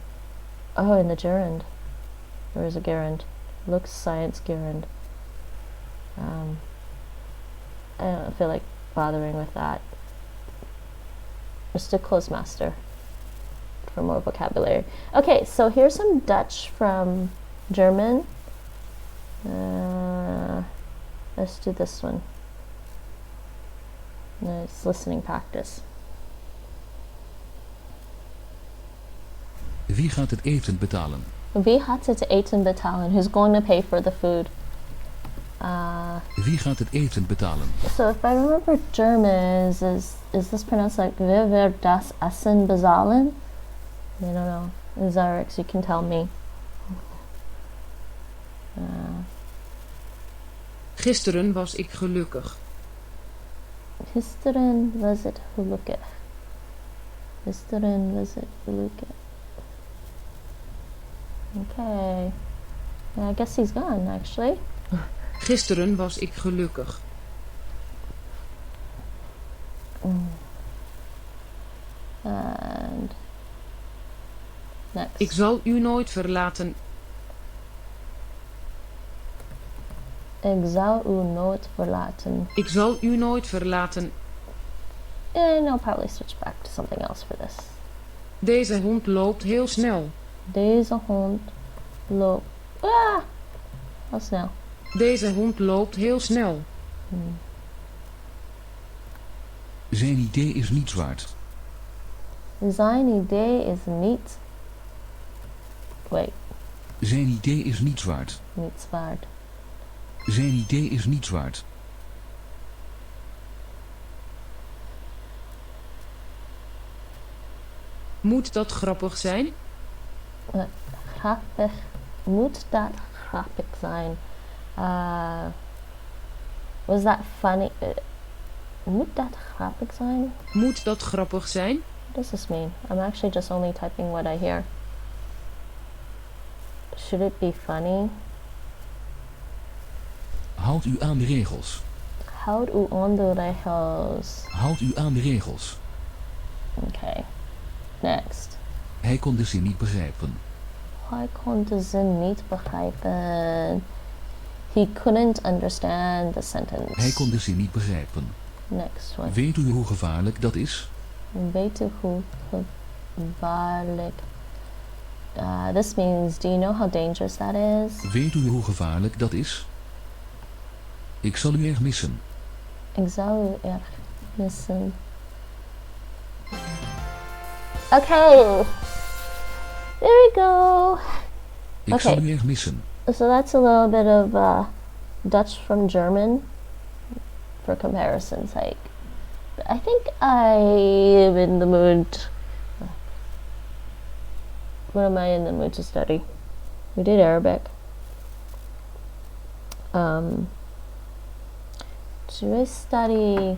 Oh, and the gerund. There is a gerund. Looks science gerund. I don't feel like bothering with that. Just a Clozemaster for more vocabulary. Okay, so here's some Dutch from German. Let's do this one. Nice listening practice. Wie gaat het eten betalen? Wie gaat het eten betalen? Who's going to pay for the food? Wie gaat het eten betalen? So if I remember German, is this pronounced like Wer wird das Essen bezahlen? I don't know. In Zyrex, you can tell me. Gisteren was ik gelukkig. Gisteren was het gelukkig. Gisteren was het gelukkig. Okay. Yeah, I guess he's gone, actually. Gisteren was ik gelukkig. And next. Ik zal u nooit verlaten. Ik zou u nooit verlaten. Ik zal u nooit verlaten. And I'll probably switch back to something else for this. Deze hond loopt heel snel. Deze hond loopt... Heel snel. Deze hond loopt heel snel. Zijn idee is niets waard. Zijn idee is niet... Wait, Zijn idee is niets waard. niets waard. Zijn idee is niets waard. Moet dat grappig zijn? Grappig. Moet dat grappig zijn? Was that funny? Moet dat grappig zijn? Moet dat grappig zijn? What does this mean? I'm actually just only typing what I hear. Should it be funny? Houd u aan de regels. Houd u aan de regels. Houd u aan de regels. Okay. Next. Hij kon de zin niet begrijpen. Hij kon de zin niet begrijpen. He couldn't understand the sentence. Hij kon de zin niet begrijpen. Next one. Weet u hoe gevaarlijk dat is? Weet u hoe gevaarlijk... this means, do you know how dangerous that is? Weet u hoe gevaarlijk dat is? Ik zal u erg missen. Ik zou u erg missen. Okay. There we go. Ik zal u erg missen. So that's a little bit of Dutch from German for comparison's sake. I think I am in the mood. What am I in the mood to study? We did Arabic. Should I study?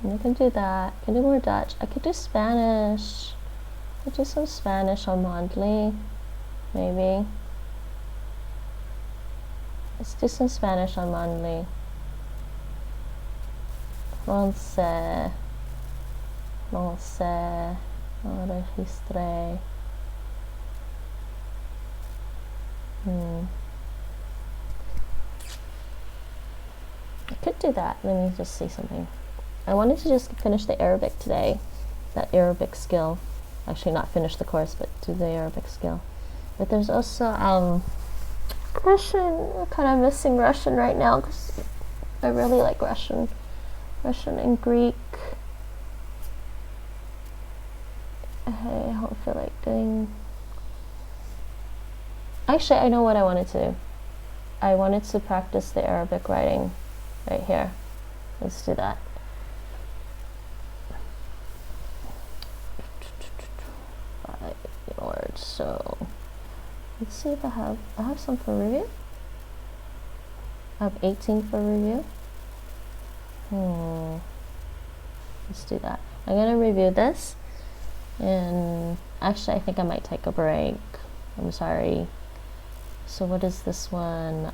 I can do that. I can do more Dutch. I could do Spanish. I could do some Spanish on Mondly. Maybe. Let's do some Spanish on Mondly. Français. Français. Enregistré. I could do that. Let me just see something. I wanted to just finish the Arabic today. That Arabic skill. Actually, not finish the course, but do the Arabic skill. But there's also Russian. I'm kind of missing Russian right now because I really like Russian. Russian and Greek. I don't feel like doing... Actually, I know what I wanted to do. I wanted to practice the Arabic writing right here. Let's do that. Words. So let's see if I have some for review. I have 18 for review. Let's do that. I'm gonna review this, and actually I think I might take a break. I'm sorry. So what is this one?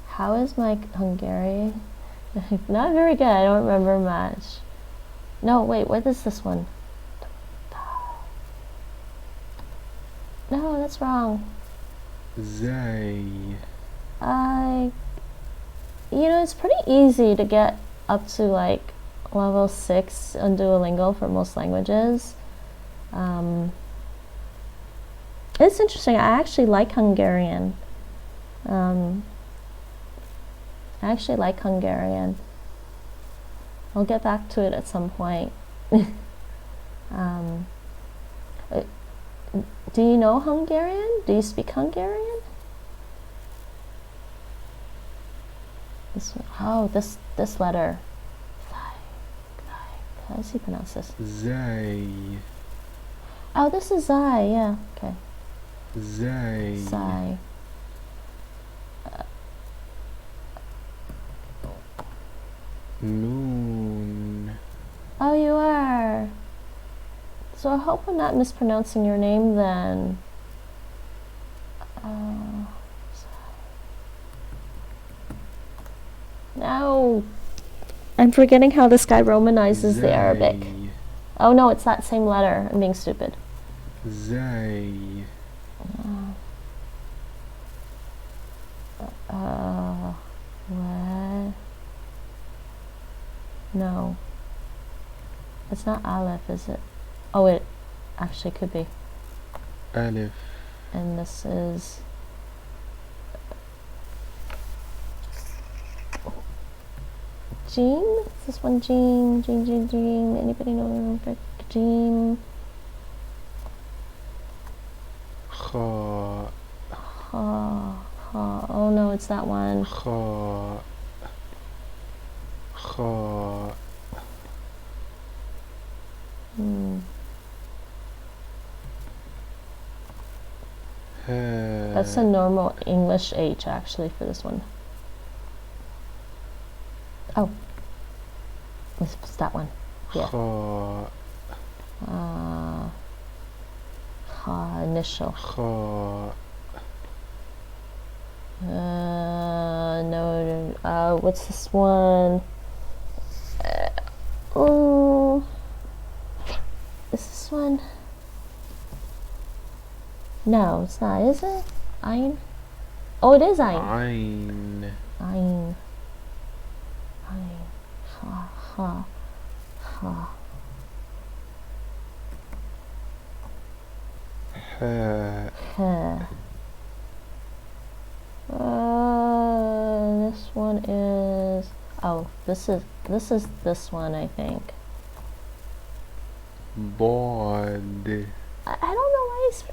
How is my Hungarian? Not very good. I don't remember much. No, wait, what is this one? No, that's wrong. Zij. It's pretty easy to get up to like level 6 on Duolingo for most languages. It's interesting. I actually like Hungarian. I'll get back to it at some point. Do you know Hungarian? Do you speak Hungarian? This one. Oh, this letter. How does he pronounce this? Zai. Oh, this is Zai. Yeah. Okay. Zai. Zai. Noon. Oh, you are. So I hope I'm not mispronouncing your name then. No. I'm forgetting how this guy romanizes the Arabic. Oh no, it's that same letter. I'm being stupid. Zai. What? No. It's not Aleph, is it? Oh, it actually could be. Alif. And this is... Jean? Is this one Jean? Jean. Anybody know Jean? Kha. Ha. Oh no, it's that one. Kha. Kha. Ha. That's a normal English H actually for this one. Oh. It's that one. Yeah. Kha. Ha, initial. Kha. No. What's this one? Is this one? No, it's not, is it? Ayn? Oh, it is Ayn. Ain. Ayn. Ha. Ha. Ha. Ha. Ha. This one is... Oh, this is this one, I think. Bod. I don't know why he's...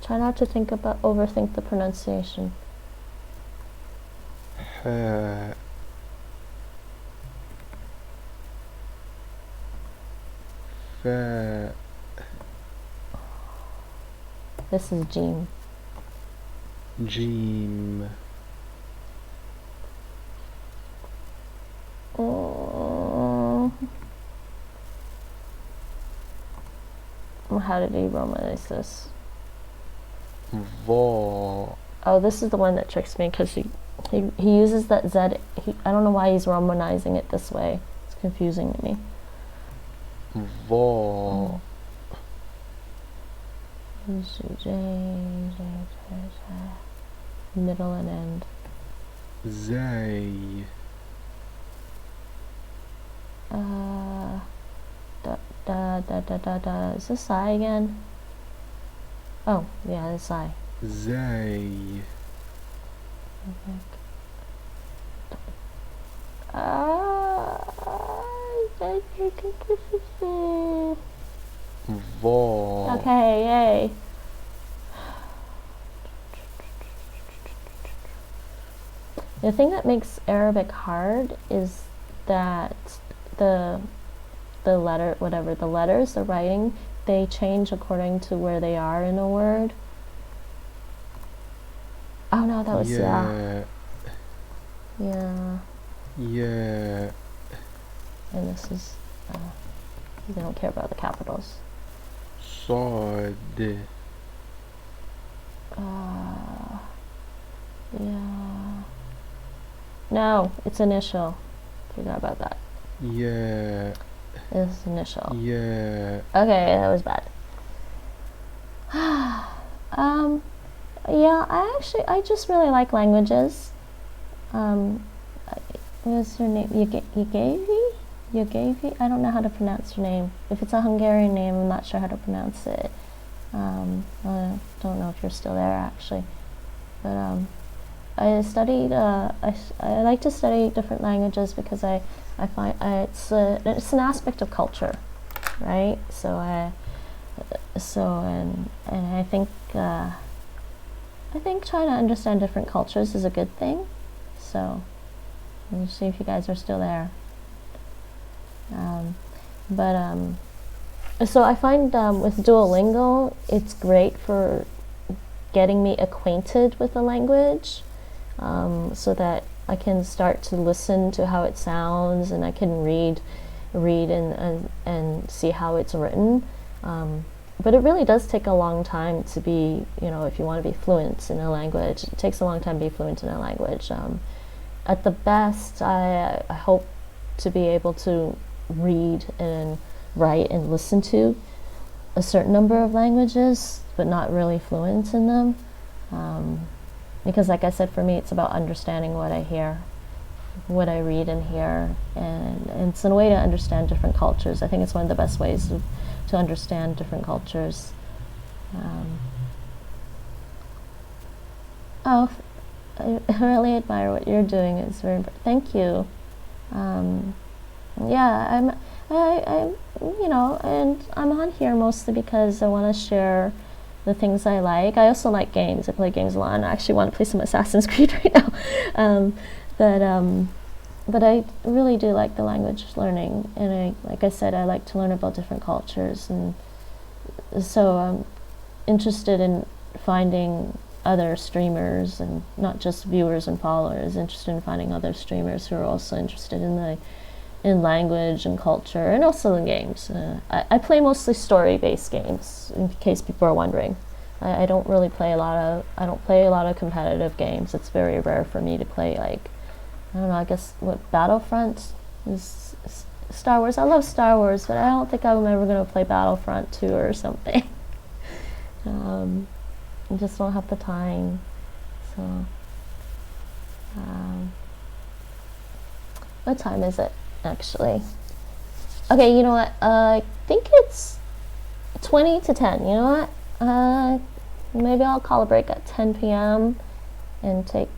Try not to overthink the pronunciation. Ha. Fa. This is Jean. Jim. How did he romanize this? Va. Oh, this is the one that tricks me because he uses that Z. I don't know why he's romanizing it this way. It's confusing to me. Va. Middle and end. Zai. Is this Sai again? Oh, yeah, it's Sai. Zai. Va. Okay, yay. The thing that makes Arabic hard is that the letters, the writing, they change according to where they are in a word. Oh no, that was Yeah. Yeah. Yeah. And this is, they don't care about the capitals. Sod. Yeah. No, it's initial. Forgot about that. Yeah. It's initial. Yeah. Okay, that was bad. Yeah, I just really like languages. What's your name? Yugavi? I don't know how to pronounce your name. If it's a Hungarian name, I'm not sure how to pronounce it. I don't know if you're still there actually. But I studied. I like to study different languages because I find it's an aspect of culture, right? So So and I think trying to understand different cultures is a good thing. So we'll see if you guys are still there. So I find with Duolingo, it's great for getting me acquainted with the language, so that I can start to listen to how it sounds, and I can read and see how it's written. But it really does take a long time to be, if you want to be fluent in a language, it takes a long time to be fluent in a language. At the best, I hope to be able to read and write and listen to a certain number of languages, but not really fluent in them. Because like I said, for me, it's about understanding what I hear, what I read and hear, and it's a way to understand different cultures. I think it's one of the best ways to understand different cultures. I really admire what you're doing. It's very important. Thank you. Yeah, and I'm on here mostly because I want to share the things I like. I also like games. I play games a lot, and I actually want to play some Assassin's Creed right now. But I really do like the language learning, and like I said, I like to learn about different cultures, and so I'm interested in finding other streamers, and not just viewers and followers, interested in finding other streamers who are also interested in language and culture, and also in games. I play mostly story-based games, in case people are wondering. I don't really play a lot of competitive games. It's very rare for me to play, like, I don't know, I guess what Battlefront is Star Wars. I love Star Wars, but I don't think I'm ever going to play Battlefront 2 or something. I just don't have the time. So, what time is it, actually? Okay, you know what? I think it's 20 to 10. You know what? Maybe I'll call a break at 10 p.m. and take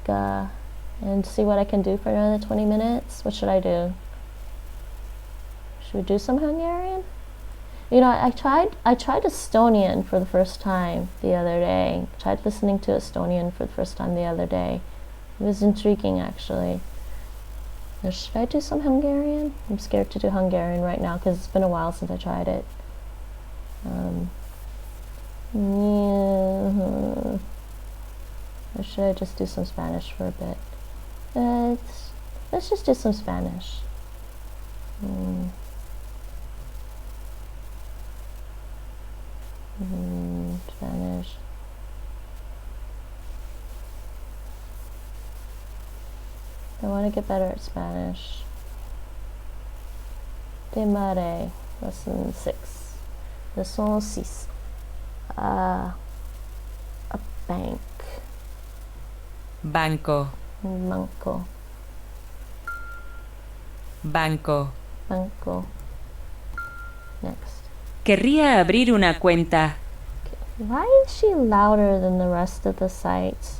and see what I can do for another 20 minutes. What should I do? Should we do some Hungarian? You know, I tried Estonian for the first time the other day. I tried listening to Estonian for the first time the other day. It was intriguing, actually. Now, should I do some Hungarian? I'm scared to do Hungarian right now because it's been a while since I tried it. Yeah. Or should I just do some Spanish for a bit? Let's just do some Spanish. Spanish. I want to get better at Spanish. De mare, lesson 6. Lesson 6. A bank. Banco. Banco. Banco. Banco. Next. Querría abrir una cuenta. Why is she louder than the rest of the site?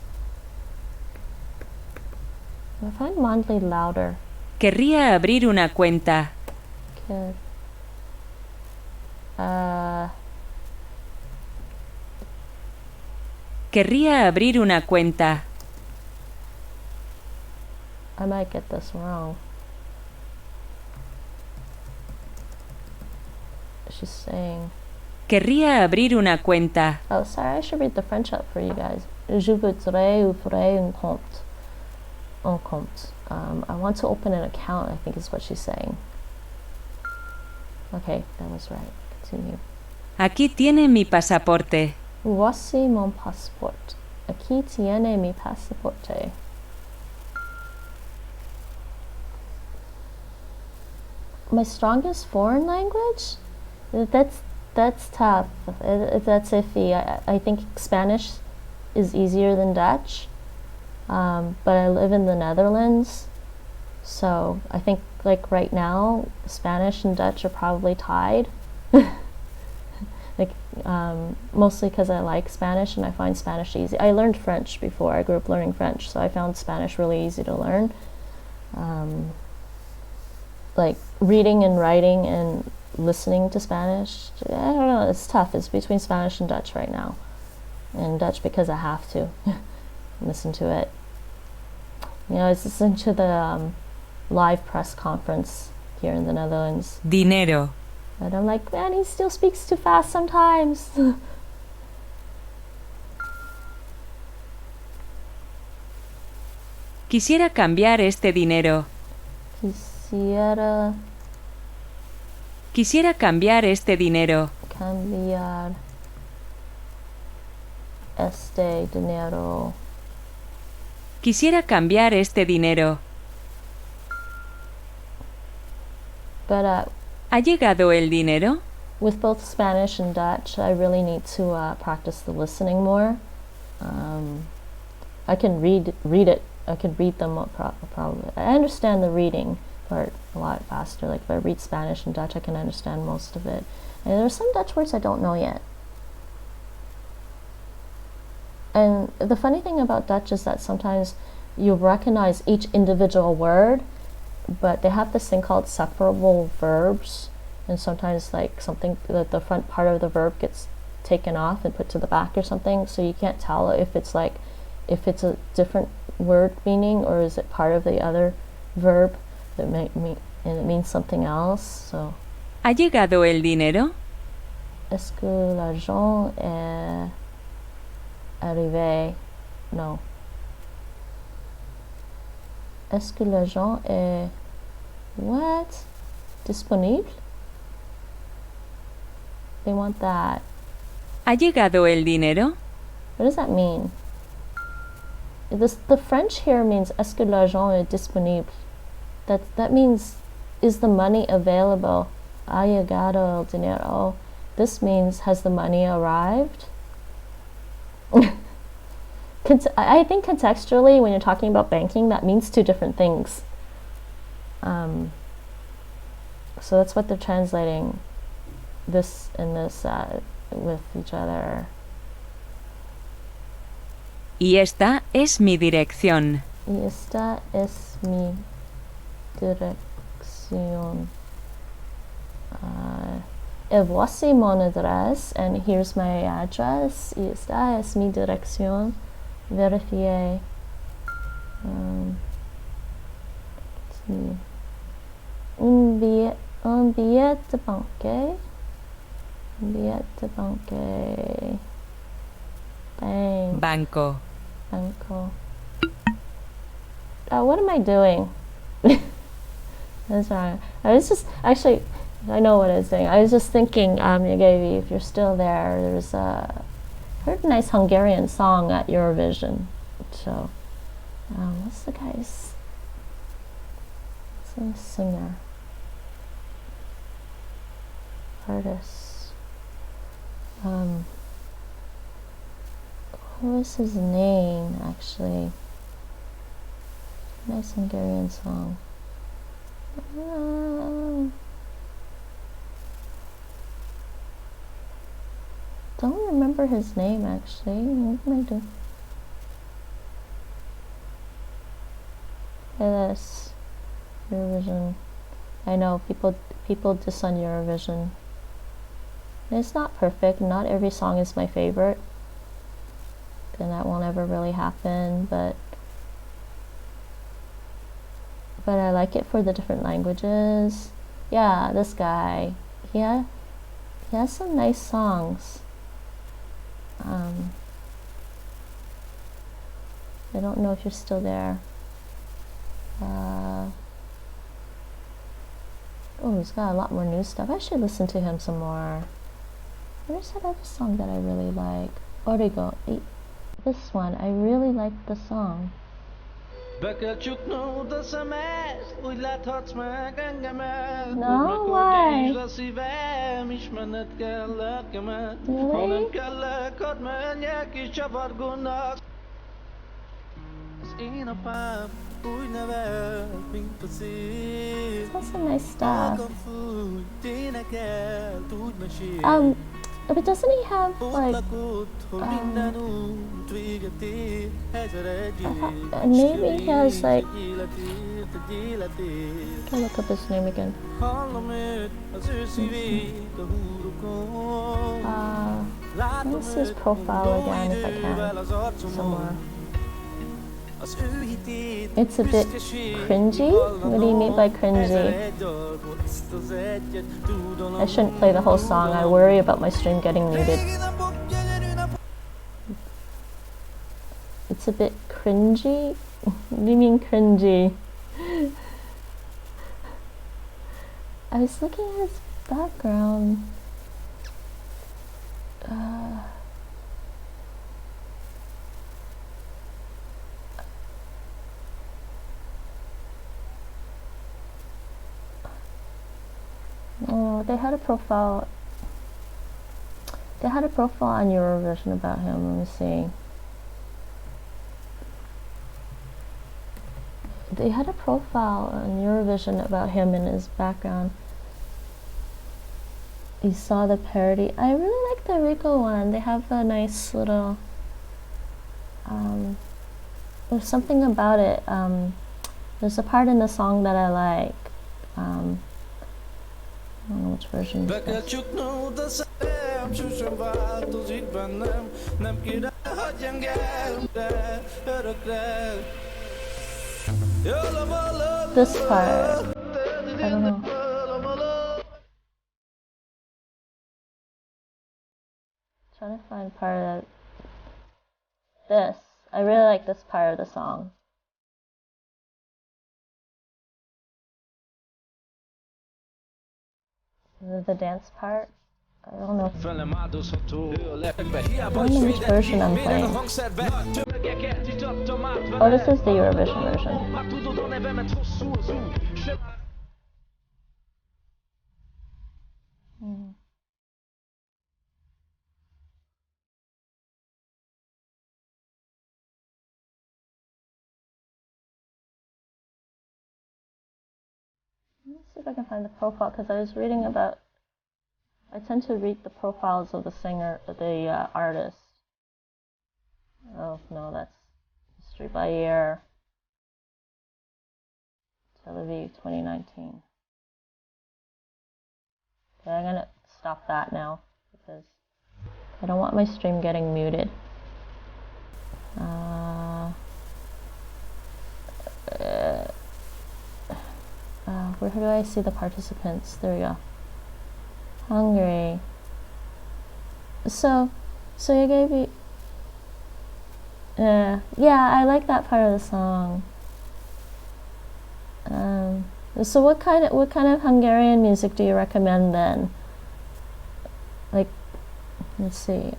I find Mondly louder. Querría abrir una cuenta. Good. Querría abrir una cuenta. I might get this wrong. She's saying... Querría abrir una cuenta. Oh, sorry, I should read the French up for you guys. Je voudrais ouvrir un compte. Un compte. I want to open an account, I think is what she's saying. Okay, that was right. Continue. Aquí tiene mi pasaporte. Voici mon passeport. Aquí tiene mi pasaporte. My strongest foreign language? That's tough. That's iffy. I think Spanish is easier than Dutch, but I live in the Netherlands, so I think like right now Spanish and Dutch are probably tied. Like mostly because I like Spanish and I find Spanish easy. I learned French before. I grew up learning French, so I found Spanish really easy to learn. Like reading and writing and listening to Spanish. I don't know, it's tough. It's between Spanish and Dutch right now. And Dutch because I have to listen to it. You know, I was listening to the live press conference here in the Netherlands. Dinero. And I'm like, man, he still speaks too fast sometimes. Quisiera cambiar este dinero. Quisiera cambiar este dinero. cambiar este dinero. Quisiera cambiar este dinero. But ¿Ha llegado el dinero? with both Spanish and Dutch, I really need to practice the listening more. I can read it. I can read them probably. I understand the reading part a lot faster. Like if I read Spanish and Dutch, I can understand most of it. And there are some Dutch words I don't know yet. And the funny thing about Dutch is that sometimes you recognize each individual word, but they have this thing called separable verbs. And sometimes like something, the front part of the verb gets taken off and put to the back or something, so you can't tell if it's a different word meaning or is it part of the other verb that and it means something else. So ¿Ha llegado el dinero? est-ce que l'argent est arrivé? No. Est-ce que l'argent est what? Disponible? They want that. ¿Ha llegado el dinero? What does that mean? The French here means est-ce que l'argent est disponible? That means is the money available? Ha llegado el dinero. This means has the money arrived? I think contextually when you're talking about banking that means two different things. So that's what they're translating this and this with each other. Y esta es mi dirección. Y esta es mi dirección. Et voici mon adresse, and here's my address. Y esta es mi dirección. Vérifier. Un billet de banque. Un billet de banque. Bang. Banco. Banco. What am I doing? That's wrong. I was just actually, I know what I was doing. I was just thinking, Yagavi, if you're still there, there's I heard a nice Hungarian song at Eurovision. So, what's the guy's? It's a singer, artist. What was his name actually? Nice Hungarian song. Don't remember his name actually. What am I doing? Yes, Eurovision. I know people diss on Eurovision. It's not perfect. Not every song is my favorite. Then that won't ever really happen, but I like it for the different languages. Yeah, this guy. He has some nice songs. I don't know if you're still there. Oh, he's got a lot more new stuff. I should listen to him some more. Where's that other song that I really like? Origo. This one. I really like the song. No, why? Really? That's some nice stuff. But doesn't he have like maybe he has like, I'll look up his name again. Let me see his profile again if I can somewhere. It's a bit cringy. What do you mean by cringy? I shouldn't play the whole song. I worry about my stream getting muted. It's a bit cringy? What do you mean cringy? I was looking at his background. Oh, they had a profile. They had a profile on Eurovision about him. Let me see. They had a profile on Eurovision about him and his background. You saw the parody. I really like the Rico one. They have a nice little. There's something about it. There's a part in the song that I like. I don't know which version is this part. I don't know. Trying to find part of this. I really like this part of the song. The dance part. I don't know. I don't know which version I'm playing. Oh, this is the Eurovision version. Let's see if I can find the profile, because I was reading about. I tend to read the profiles of the singer, the artist. Oh no, that's History by Year. Tel Aviv 2019. Okay, I'm gonna stop that now because I don't want my stream getting muted. Where do I see the participants? There we go. Hungary. So you gave me. Yeah, I like that part of the song. So what kind of Hungarian music do you recommend then? Like, let's see.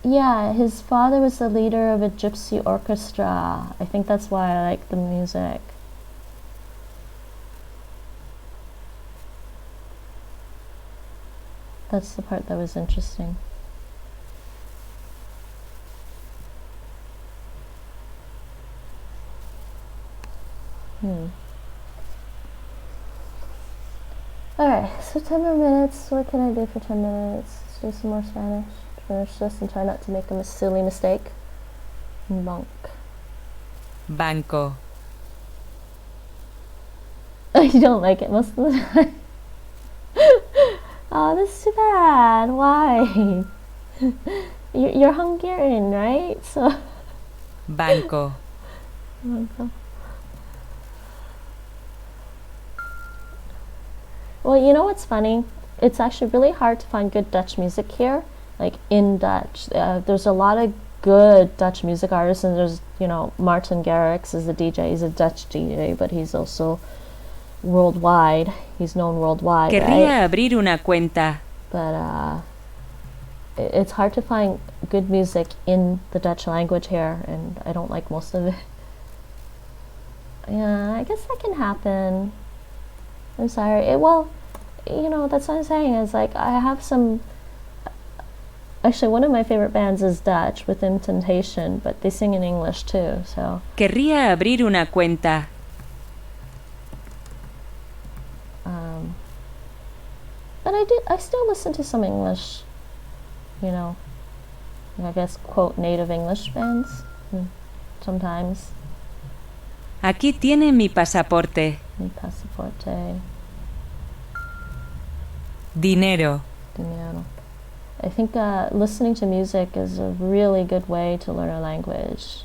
Yeah, his father was the leader of a gypsy orchestra. I think that's why I like the music. That's the part that was interesting. Alright, so 10 more minutes. What can I do for 10 minutes? Let's do some more Spanish. Finish this and try not to make a silly mistake. Bank. Banco. You don't like it most of the time. Oh, this is too bad. Why? You're Hungarian, right? So. Banco. Banco. Well, you know what's funny? It's actually really hard to find good Dutch music here. Like in Dutch, there's a lot of good Dutch music artists, and there's, Martin Garrix is a DJ. He's a Dutch DJ, but he's also worldwide. He's known worldwide. Querría abrir una cuenta. But it's hard to find good music in the Dutch language here, and I don't like most of it. Yeah, I guess that can happen. I'm sorry. That's what I'm saying. Is like I have some. Actually, one of my favorite bands is Dutch, Within Temptation, but they sing in English too, so. Querría abrir una cuenta. I still listen to some English, you know, I guess, quote, native English bands sometimes. Aquí tiene mi pasaporte. Mi pasaporte. Dinero. Dinero. I think listening to music is a really good way to learn a language.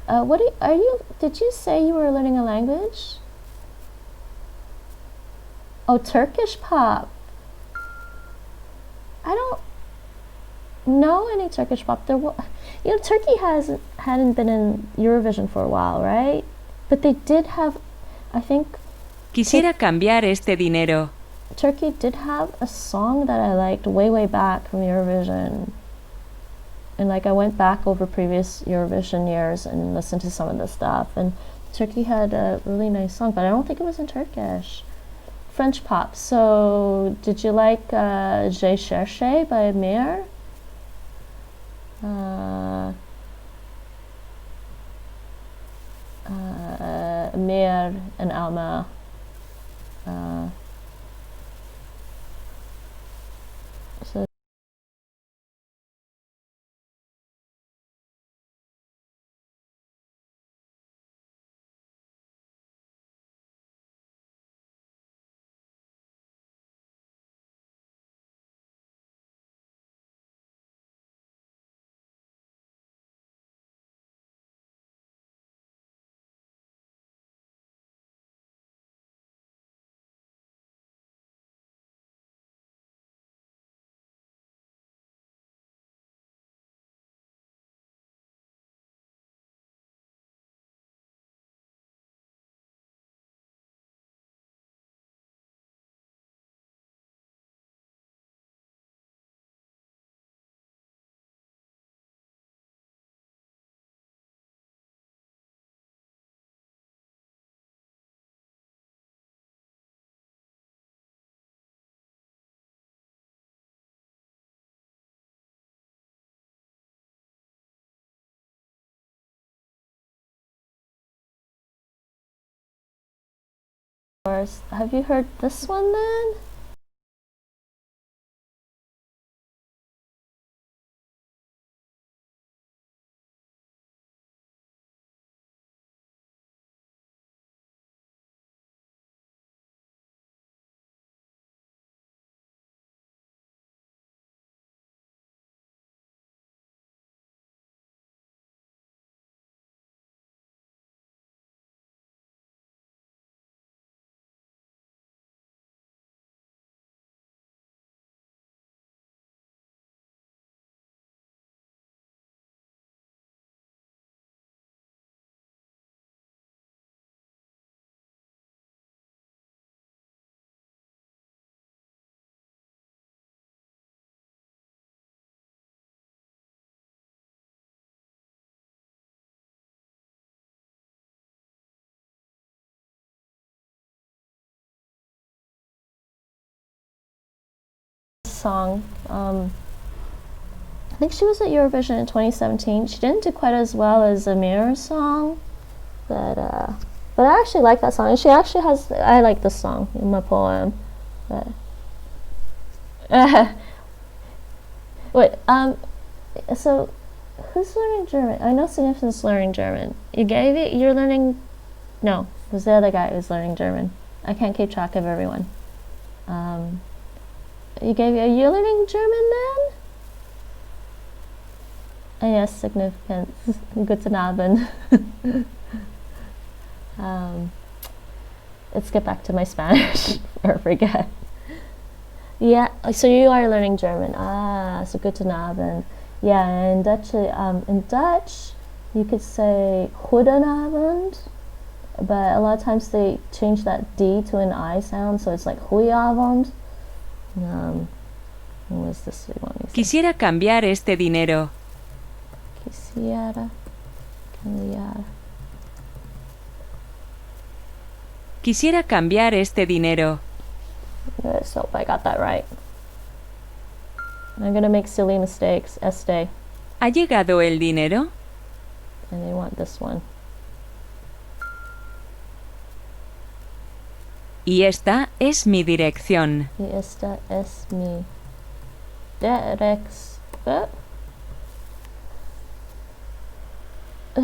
Did you say you were learning a language? Oh, Turkish pop. I don't know any Turkish pop. Turkey hadn't been in Eurovision for a while, right? But they did have, I think... Quisiera cambiar este dinero. Turkey did have a song that I liked way back from Eurovision. And I went back over previous Eurovision years and listened to some of the stuff. And Turkey had a really nice song, but I don't think it was in Turkish. French pop. So, did you like J'ai cherché by Mir? Mir and Alma. So have you heard this one then? Song. I think she was at Eurovision in 2017. She didn't do quite as well as Amir's song, but I actually like that song. And she actually has. I like this song in my poem. But wait. So who's learning German? I know Significant's learning German. You gave it. You're learning. No, it was the other guy who's learning German. I can't keep track of everyone. Are you learning German then? Yes, significant. Guten Abend. Let's get back to my Spanish or forget. Yeah, so you are learning German. So guten Abend. Yeah, and in Dutch, you could say Guten Abend, but a lot of times they change that D to an I sound, so it's like Goedenavond. What was this one? Quisiera cambiar este dinero. Quisiera cambiar. Quisiera cambiar este dinero. Let's hope I got that right. I'm gonna make silly mistakes. Este. ¿Ha llegado el dinero? And they want this one. Y esta es mi dirección. Y esta es mi dirección.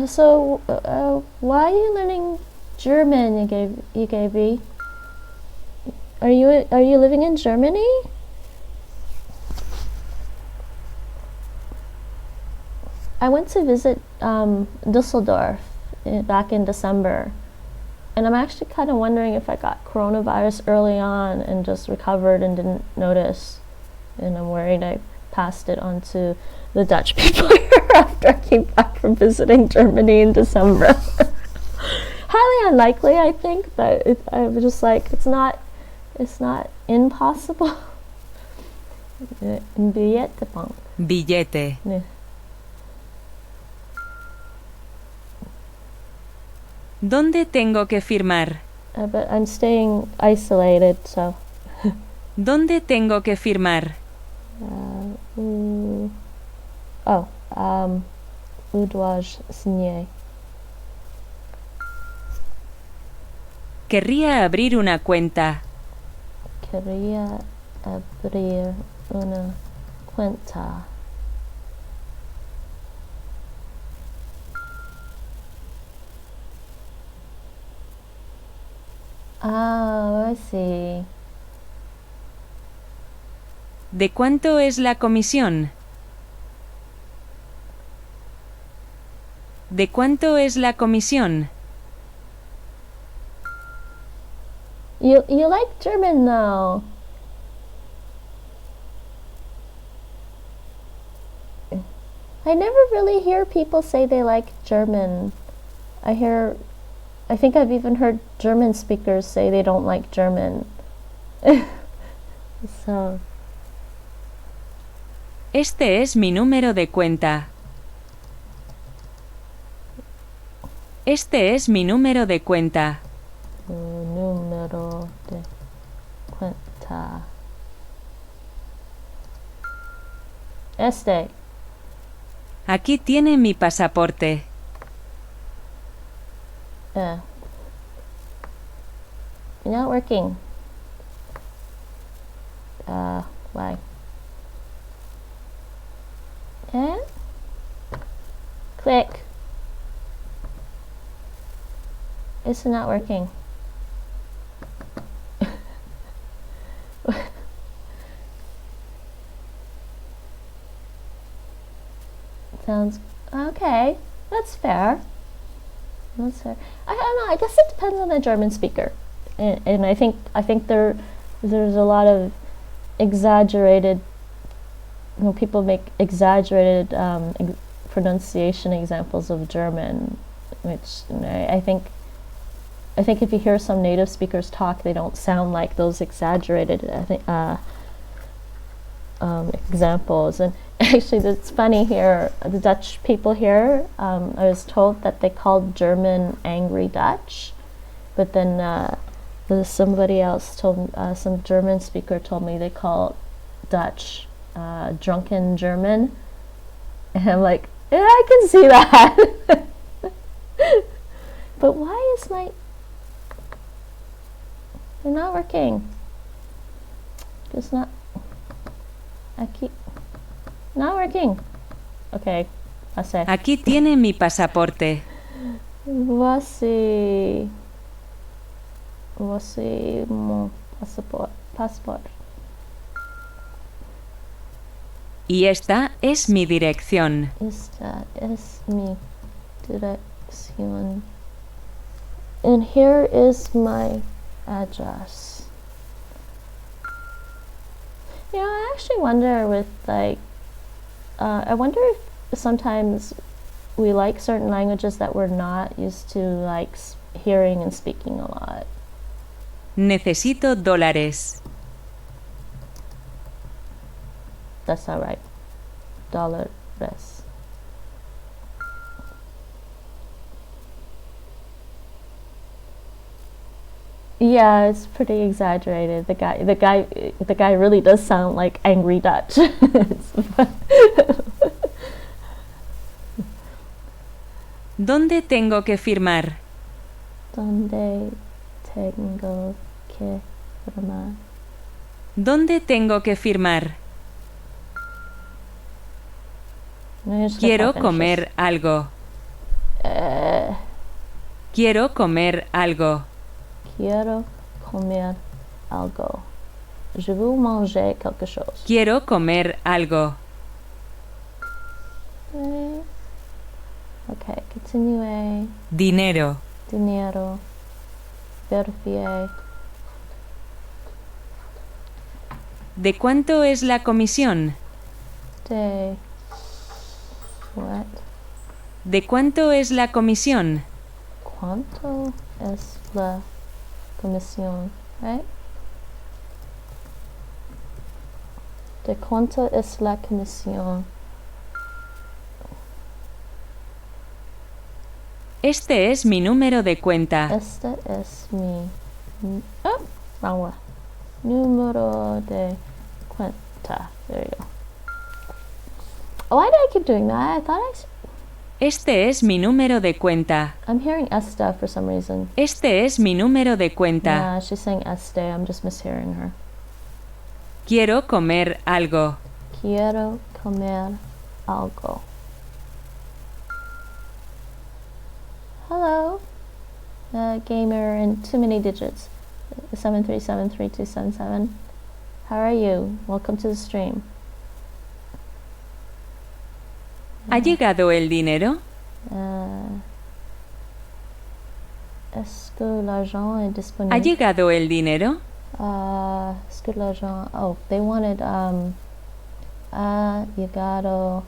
So, why are you learning German, Gaby? Are you living in Germany? I went to visit Dusseldorf back in December, and I'm actually kind of wondering if I got coronavirus early on and just recovered and didn't notice, and I'm worried I passed it on to the Dutch people here after I came back from visiting Germany in December. Highly unlikely, I think, but I was just like, it's not impossible. Billete punk. Billete. Yeah. ¿Dónde tengo que firmar? But I'm staying isolated, so. ¿Dónde tengo que firmar? Où dois-je signer? Querría abrir una cuenta. Quería abrir una cuenta. Oh, I see. ¿De cuánto es la comisión? ¿De cuánto es la comisión? You like German though. I never really hear people say they like German. I think I've even heard German speakers say they don't like German. So. Este es mi número de cuenta. Este es mi número de cuenta. Número de cuenta. Este. Aquí tiene mi pasaporte. You're not working. Why? Click. It's not working. Sounds okay. That's fair. That's fair. I don't know. I guess it depends on the German speaker, and I think there's a lot of exaggerated. People make exaggerated pronunciation examples of German, which I think if you hear some native speakers talk, they don't sound like those exaggerated examples. And actually, it's funny here. The Dutch people here, I was told that they called German angry Dutch, but then somebody else told some German speaker told me they call Dutch drunken German, and I'm like, yeah, I can see that. But why is they're not working? It's not. I keep not working. Okay, I'll say. Aquí tiene mi pasaporte. Voici mon passeport. Y esta es mi dirección. Esta es mi dirección. And here is my address. I actually wonder with I wonder if sometimes we like certain languages that we're not used to hearing and speaking a lot. Necesito dólares. That's all right. $. Yeah, it's pretty exaggerated. The guy really does sound like angry Dutch. ¿Dónde tengo que firmar? ¿Dónde tengo que firmar? ¿Dónde tengo que firmar? No, you're just gonna Quiero finish comer this. algo. Quiero comer algo. Quiero comer algo. Je veux manger quelque chose. Quiero comer algo. Okay, continue. Dinero. Dinero. Verifié. ¿De cuánto es la comisión? De. What? ¿De cuánto es la comisión? ¿Cuánto es la comisión? Right? ¿De cuánto es la comisión? Este es mi número de cuenta. Este es mi. Wrong one. Número de cuenta. There you go. Why do I keep doing that? I thought Este es mi número de cuenta. I'm hearing esta for some reason. Este es mi número de cuenta. Nah, she's saying este. I'm just mishearing her. Quiero comer algo. Quiero comer algo. Hello, gamer in too many digits. 7373277. How are you? Welcome to the stream. ¿Ha llegado el dinero? Est-ce que l'argent est ¿Ha disponible? llegado el dinero? Est-ce que l'argent... Oh, they wanted... ha llegado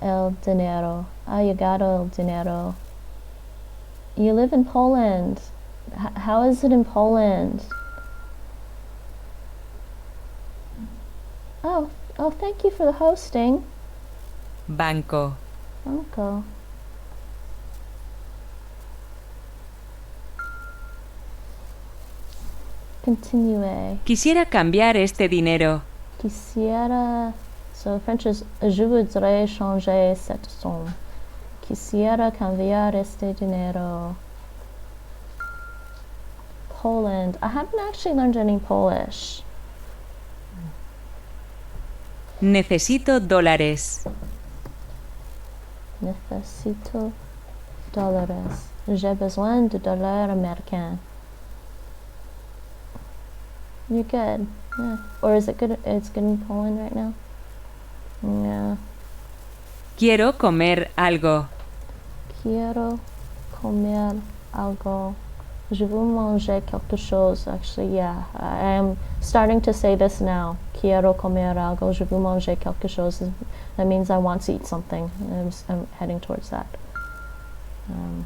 el dinero. Ha llegado el dinero. You live in Poland. How is it in Poland? Oh, thank you for the hosting. Banco. Banco. Continue. Quisiera cambiar este dinero. Quisiera... So French is je voudrais changer cette somme. Quisiera cambiar este dinero. Poland. I haven't actually learned any Polish. Necesito dólares. Necesito dólares. J'ai besoin de dollars américains. You're good. Yeah. Or is it good? It's good in Poland right now? Yeah. Quiero comer algo. Quiero comer algo. Je veux manger quelque chose. Actually, yeah. I am starting to say this now. Quiero comer algo. Je veux manger quelque chose. That means I want to eat something. I'm heading towards that. And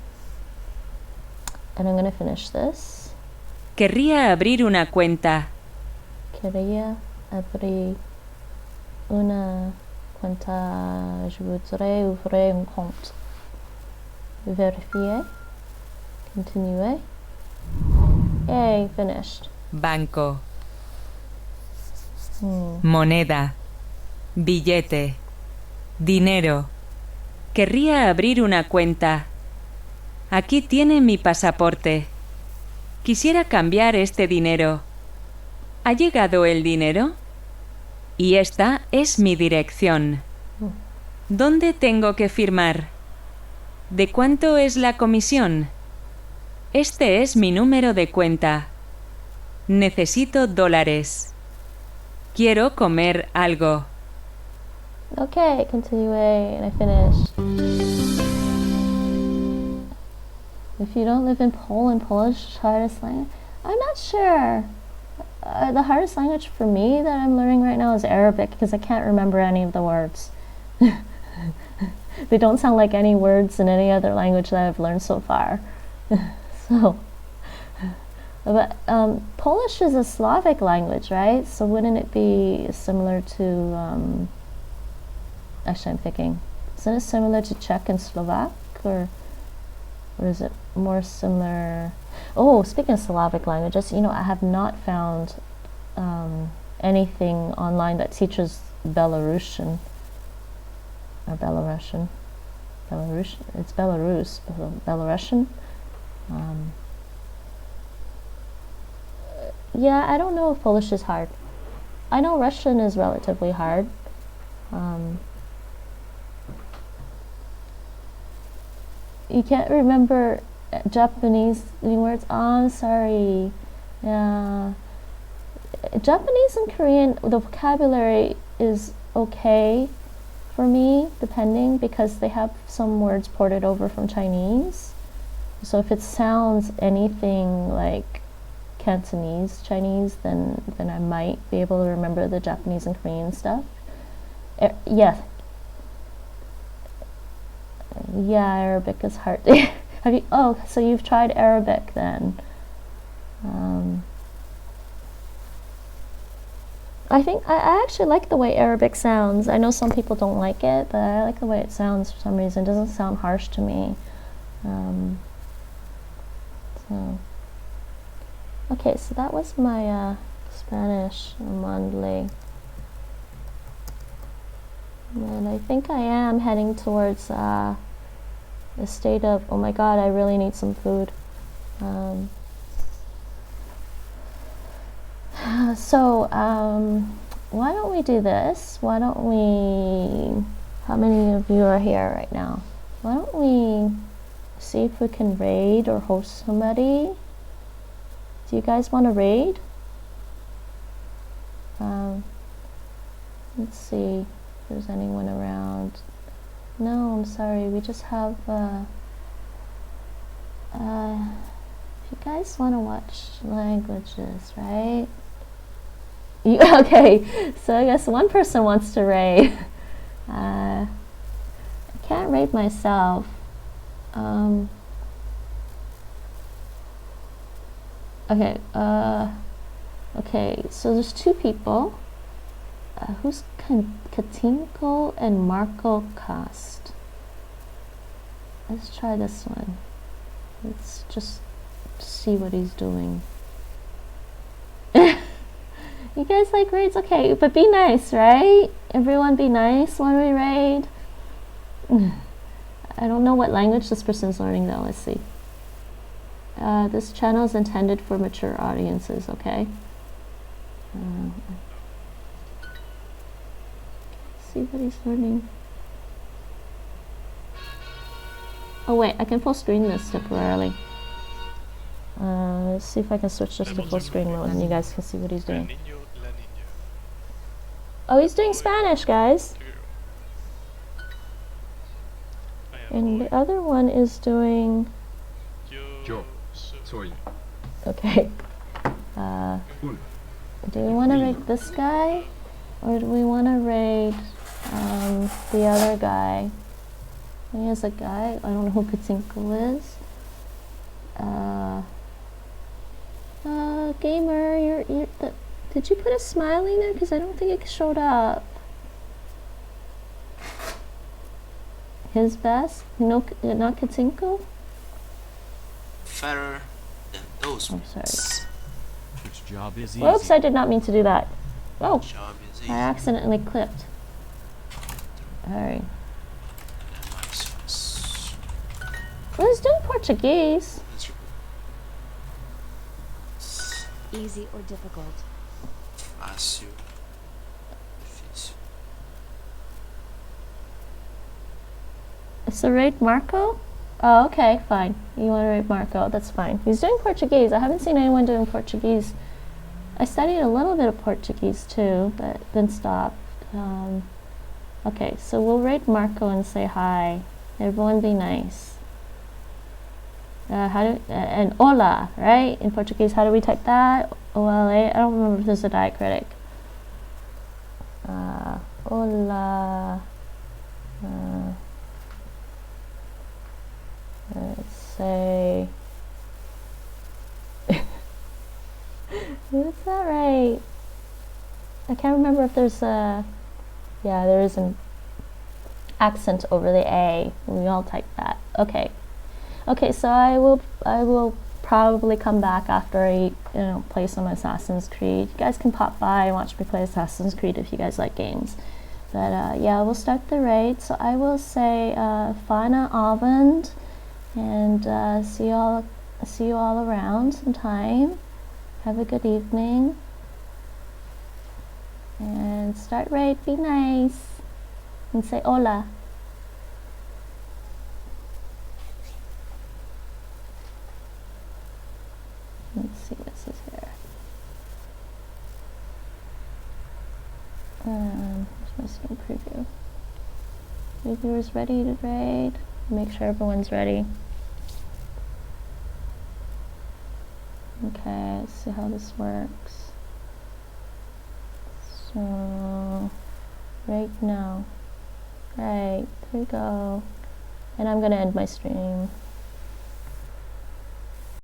I'm going to finish this. Querría abrir una cuenta. Quería abrir una cuenta. Je voudrais ouvrir un compte. Vérifier. Continue. Yay, finished. Banco. Moneda. Billete. Dinero. Querría abrir una cuenta. Aquí tiene mi pasaporte. Quisiera cambiar este dinero. ¿Ha llegado el dinero? Y esta es mi dirección. ¿Dónde tengo que firmar? ¿De cuánto es la comisión? Este es mi número de cuenta. Necesito dólares. Quiero comer algo. Okay, continue, and I finished. If you don't live in Poland, Polish is the hardest language. I'm not sure. The hardest language for me that I'm learning right now is Arabic because I can't remember any of the words. They don't sound like any words in any other language that I've learned so far. So, but Polish is a Slavic language, right? So wouldn't it be similar to, actually I'm thinking, isn't it similar to Czech and Slovak? Or is it more similar? Oh, speaking of Slavic languages, I have not found anything online that teaches Belarusian or Belarusian. It's Belarus, Yeah, I don't know if Polish is hard. I know Russian is relatively hard. You can't remember Japanese words? Oh, I'm sorry. Yeah. Japanese and Korean, the vocabulary is okay for me, depending, because they have some words ported over from Chinese. So if it sounds anything like Cantonese Chinese, then I might be able to remember the Japanese and Korean stuff. Yeah. Yeah, Arabic is hard. Have you? Oh, so you've tried Arabic then? I think I actually like the way Arabic sounds. I know some people don't like it, but I like the way it sounds for some reason. It doesn't sound harsh to me. So okay, so that was my Spanish Mondly. And I think I am heading towards a state of, oh my god, I really need some food. So why don't we do this? Why don't we, how many of you are here right now? Why don't we see if we can raid or host somebody? Do you guys want to raid? Let's see if there's anyone around. No, I'm sorry, we just have if you guys want to watch languages, right? Okay, so I guess one person wants to raid. I can't raid myself. Okay, okay, so there's two people. Who's Katinko and Marco Cast? Let's try this one. Let's just see what he's doing. You guys like raids? Okay, but be nice, right? Everyone be nice when we raid. I don't know what language this person's learning though. Let's see. This channel is intended for mature audiences, okay? See what he's learning. Oh wait, I can full screen this temporarily. Let's see if I can switch this to full screen mode and you guys can see what he's doing. Oh, he's doing Spanish, guys. And the other one is doing... Yo soy. Okay. Do we want to raid this guy? Or do we want to raid the other guy? He has a guy. I don't know who Katinko is. Gamer, you're did you put a smiley there? Because I don't think it showed up. His best? No, not Katinko? Fairer than those. I'm sorry. Which job is easy? Whoops, I did not mean to do that. Oh, Job is easy. I accidentally clipped. Alright. Well, he's doing Portuguese. Easy or difficult? Fácil. Difícil. So raid Marco? Oh, okay, fine. You want to raid Marco? That's fine. He's doing Portuguese. I haven't seen anyone doing Portuguese. I studied a little bit of Portuguese too, but then stopped. Okay, so we'll raid Marco and say hi. Everyone be nice. And hola, right? In Portuguese, how do we type that? O-L-A? I don't remember if there's a diacritic. Hola. Let's say... Is that right? I can't remember if there's a... Yeah, there is an accent over the A. We all type that. Okay. Okay, so I will probably come back after I play some Assassin's Creed. You guys can pop by and watch me play Assassin's Creed if you guys like games. But yeah, we'll start the raid. So I will say Fana Abend, and see you all around sometime. Have a good evening. And start right. Be nice. And say hola. Let's see what this is here. Here's my screen preview. Reviewers ready to grade. Make sure everyone's ready. Okay, let's see how this works. So, right now. Right, here we go. And I'm gonna end my stream.